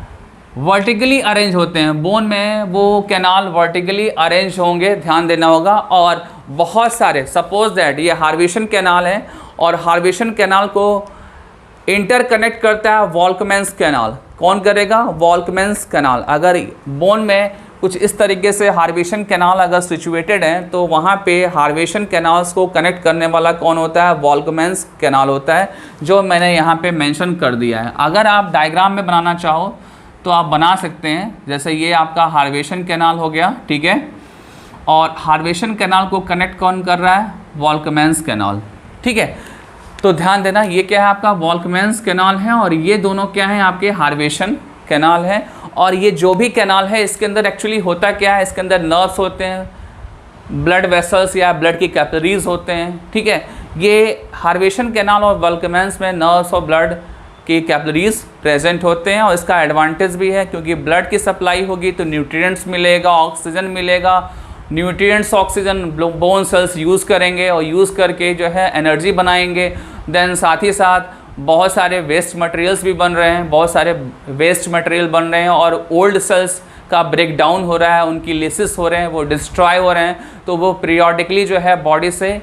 वर्टिकली अरेंज होते हैं। बोन में वो कैनाल वर्टिकली अरेंज होंगे, ध्यान देना होगा। और बहुत सारे, सपोज दैट ये हार्वेशन कैनाल है, और हार्वेशन कैनाल को इंटर कनेक्ट करता है वॉल्कमैन्स कैनाल। कौन करेगा? वॉल्कमैन्स कैनाल। अगर बोन में कुछ इस तरीके से हार्वेशन कैनाल अगर सिचुएटेड हैं, तो वहाँ पे हार्वेशन कैनाल्स को कनेक्ट करने वाला कौन होता है? वॉल्कमैन्स कैनाल होता है, जो मैंने यहाँ पे मेंशन कर दिया है। अगर आप डायग्राम में बनाना चाहो तो आप बना सकते हैं। जैसे ये आपका हार्वेशन कैनाल हो गया, ठीक है। और हार्वेशन कैनाल को कनेक्ट कौन कर रहा है? वॉल्कमैन्स कैनाल, ठीक है। तो ध्यान देना, ये क्या है आपका? वॉल्कमैन्स कैनाल है, और ये दोनों क्या हैं? आपके हार्वेशन कैनाल है। और ये जो भी कैनाल है इसके अंदर एक्चुअली होता क्या है? इसके अंदर नर्व्स होते हैं, ब्लड वेसल्स या ब्लड की कैपिलरीज होते हैं, ठीक है। ये हार्वेशन कैनाल और वॉल्कमैन्स में नर्व्स और ब्लड की कैपिलरीज प्रेजेंट होते हैं। और इसका एडवांटेज भी है, क्योंकि ब्लड की सप्लाई होगी तो न्यूट्रिएंट्स मिलेगा, ऑक्सीजन मिलेगा। Nutrients oxygen bone cells use करेंगे, और यूज़ करके जो है एनर्जी बनाएंगे। देन साथ ही साथ बहुत सारे वेस्ट मटेरियल्स भी बन रहे हैं, बहुत सारे वेस्ट मटेरियल बन रहे हैं, और ओल्ड सेल्स का ब्रेक डाउन हो रहा है, उनकी लिसिस हो रहे हैं, वो डिस्ट्रॉय हो रहे हैं। तो वो पीरियोडिकली जो है बॉडी से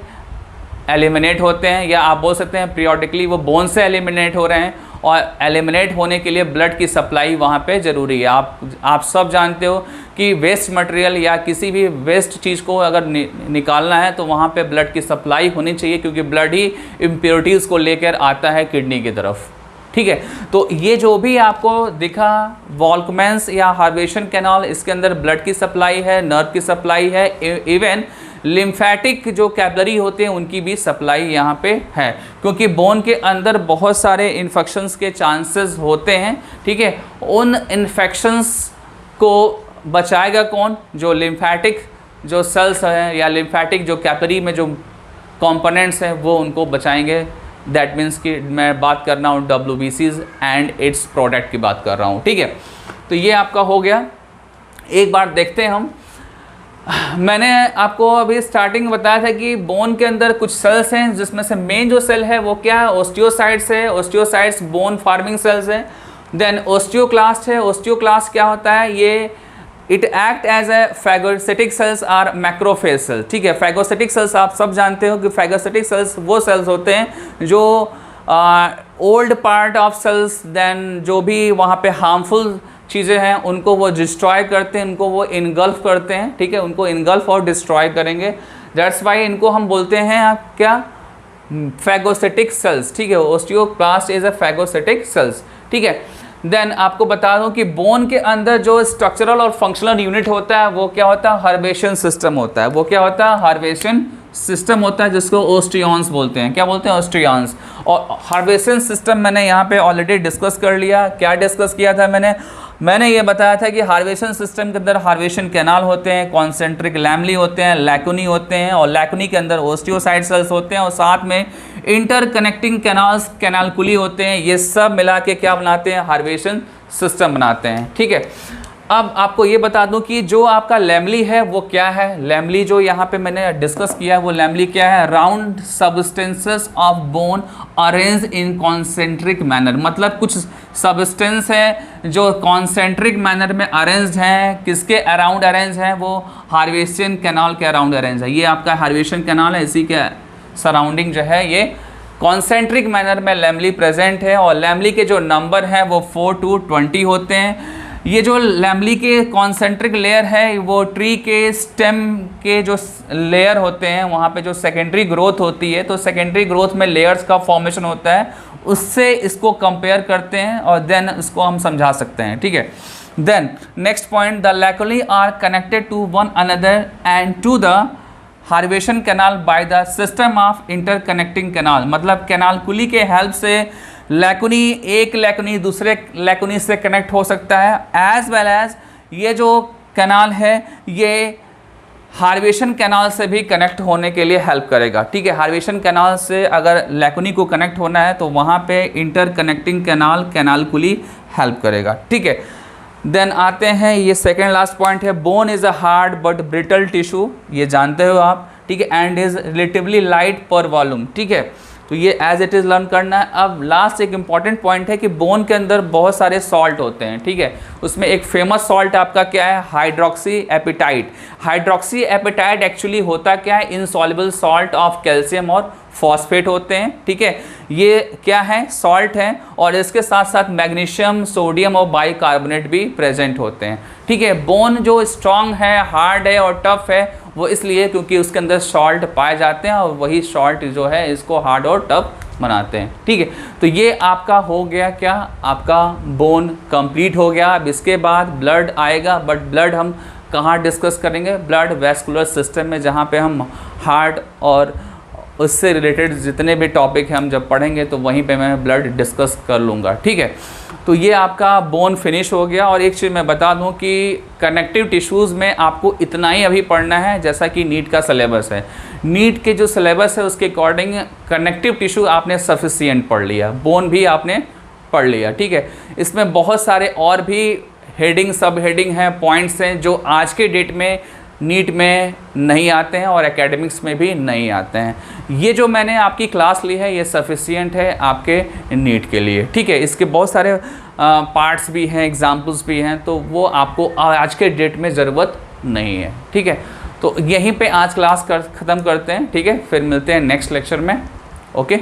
एलिमिनेट होते हैं, या आप बोल सकते हैं पीरियोडिकली वो बोन से एलिमिनेट हो रहे हैं। और एलिमिनेट होने के लिए ब्लड की सप्लाई वहाँ पे ज़रूरी है। आप सब जानते हो कि वेस्ट मटेरियल या किसी भी वेस्ट चीज़ को अगर निकालना है तो वहाँ पे ब्लड की सप्लाई होनी चाहिए, क्योंकि ब्लड ही इम्प्योरिटीज़ को लेकर आता है किडनी की तरफ। ठीक है, तो ये जो भी आपको दिखा वॉल्कमैन्स या हार्वेशन कैनाल, इसके अंदर ब्लड की सप्लाई है, नर्व की सप्लाई है, इवन लिम्फेटिक जो कैपिलरी होते हैं उनकी भी सप्लाई यहाँ पे है, क्योंकि बोन के अंदर बहुत सारे इन्फेक्शंस के चांसेस होते हैं। ठीक है, उन इन्फेक्शंस को बचाएगा कौन? जो लिम्फेटिक जो सेल्स हैं या लिम्फेटिक जो कैपिलरी में जो कंपोनेंट्स हैं वो उनको बचाएंगे। दैट मीन्स कि मैं बात कर रहा हूँ WBCs एंड इट्स प्रोडक्ट की बात कर रहा हूँ। ठीक है, तो ये आपका हो गया। एक बार देखते हैं हम, मैंने आपको अभी स्टार्टिंग बताया था कि बोन के अंदर कुछ सेल्स हैं, जिसमें से मेन जो सेल है वो क्या है? ओस्टियोसाइट्स है। ओस्टियोसाइट्स बोन फार्मिंग सेल्स हैं। देन ओस्टियोक्लास्ट है। ओस्टियोक्लास्ट क्या होता है? ये it act as a phagocytic cells or macrophage cells. ठीक है, फैगोसिटिक सेल्स आप सब जानते हो कि फैगोसिटिक सेल्स वो सेल्स होते हैं जो old part of cells, then जो भी वहाँ पे हार्मफुल चीज़ें हैं उनको वो डिस्ट्रॉय करते हैं, उनको वो इनगल्फ करते हैं। ठीक है, उनको इनगल्फ और डिस्ट्रॉय करेंगे। दैट्स वाई इनको हम बोलते हैं आप क्या? Phagocytic cells. ठीक है, osteoclast is a phagocytic cells. ठीक है, देन आपको बता दूं कि बोन के अंदर जो स्ट्रक्चरल और फंक्शनल यूनिट होता है वो क्या होता है? हार्वेशन सिस्टम होता है। वो क्या होता है? हार्वेशन सिस्टम होता है, जिसको ओस्टियॉन्स बोलते हैं। क्या बोलते हैं? ओस्टियॉन्स। और हार्वेशन सिस्टम मैंने यहाँ पे ऑलरेडी डिस्कस कर लिया। क्या डिस्कस किया था मैंने ये बताया था कि हार्वेशन सिस्टम के अंदर हार्वेशन कैनाल होते हैं, कॉन्सेंट्रिक लैमली होते हैं, लैकुनी होते हैं, और लैकुनी के अंदर ओस्टियोसाइट सेल्स होते हैं, और साथ में इंटरकनेक्टिंग कैनाल्स, कैनालकुली होते हैं। ये सब मिला के क्या बनाते हैं? हार्वेशन सिस्टम बनाते हैं। ठीक है, अब आपको ये बता दूं कि जो आपका लैमली है वो क्या है। लैमली जो यहाँ पे मैंने डिस्कस किया है वो लैमली क्या है? Round substances of bone arrange in concentric manner. मतलब कुछ सब्सटेंस है जो कॉन्सेंट्रिक मैनर में अरेंज्ड हैं। किसके अराउंड अरेंज हैं? वो हार्वेशन कैनाल के अराउंड अरेंज है। ये आपका हार्वेशन कैनाल है, इसी के सराउंडिंग जो है ये कॉन्सेंट्रिक मैनर में लैमली प्रेजेंट है। और लैमली के जो नंबर हैं वो 4 to 20 होते हैं। ये जो लैमली के कॉन्सेंट्रिक लेयर है वो ट्री के स्टेम के जो लेयर होते हैं वहाँ पे जो सेकेंडरी ग्रोथ होती है, तो सेकेंडरी ग्रोथ में लेयर्स का फॉर्मेशन होता है, उससे इसको कंपेयर करते हैं और देन इसको हम समझा सकते हैं। ठीक है, then next point, the lacunae are connected to one another and to the Haversian canal by the system of interconnecting canal. मतलब कैनालकुली के हेल्प से लैकुनी एक लैकुनी दूसरे लैकुनी से कनेक्ट हो सकता है, एज वेल एज ये जो कैनाल है ये हार्वेशन कैनाल से भी कनेक्ट होने के लिए हेल्प करेगा। ठीक है, हार्वेशन कैनाल से अगर लैकुनी को कनेक्ट होना है तो वहाँ पे इंटरकनेक्टिंग कैनाल कैनालकुली हेल्प करेगा। ठीक है, देन आते हैं ये सेकेंड लास्ट पॉइंट है, bone is a hard but brittle tissue. ये जानते हो आप। ठीक है, एंड इज़ रिलेटिवली लाइट पर वॉल्यूम। ठीक है, तो ये एज इट इज़ लर्न करना है। अब लास्ट एक इंपॉर्टेंट पॉइंट है कि बोन के अंदर बहुत सारे सॉल्ट होते हैं। ठीक है, उसमें एक फेमस सॉल्ट आपका क्या है? Hydroxy appetite. Hydroxy appetite actually होता क्या है? इनसॉल्युबल सॉल्ट ऑफ कैल्शियम और फॉस्फेट होते हैं। ठीक है, ये क्या है? सॉल्ट है, और इसके साथ साथ मैग्नीशियम, सोडियम और बाइकार्बोनेट भी प्रेजेंट होते हैं। ठीक है, बोन जो स्ट्रांग है, हार्ड है और टफ है वो इसलिए क्योंकि उसके अंदर सॉल्ट पाए जाते हैं, और वही सॉल्ट जो है इसको हार्ड और टफ बनाते हैं। ठीक है, तो ये आपका हो गया क्या? आपका बोन कंप्लीट हो गया। अब इसके बाद ब्लड आएगा, बट ब्लड हम कहाँ डिस्कस करेंगे? ब्लड वेस्कुलर सिस्टम में, जहाँ पे हम हार्ट और उससे रिलेटेड जितने भी टॉपिक हैं हम जब पढ़ेंगे तो वहीं पे मैं ब्लड डिस्कस कर लूँगा। ठीक है, तो ये आपका बोन फिनिश हो गया। और एक चीज़ मैं बता दूं कि कनेक्टिव टिश्यूज़ में आपको इतना ही अभी पढ़ना है जैसा कि नीट का सिलेबस है। नीट के जो सिलेबस है उसके अकॉर्डिंग कनेक्टिव टिश्यू आपने सफिशिएंट पढ़ लिया, बोन भी आपने पढ़ लिया। ठीक है, इसमें बहुत सारे और भी हेडिंग सब हेडिंग हैं, पॉइंट्स हैं जो आज के डेट में नीट में नहीं आते हैं और एकेडमिक्स में भी नहीं आते हैं। ये जो मैंने आपकी क्लास ली है ये सफिशिएंट है आपके नीट के लिए। ठीक है, इसके बहुत सारे पार्ट्स भी हैं, एग्जाम्पल्स भी हैं, तो वो आपको आज के डेट में ज़रूरत नहीं है। ठीक है, तो यहीं पे आज क्लास ख़त्म करते हैं। ठीक है, फिर मिलते हैं नेक्स्ट लेक्चर में। ओके।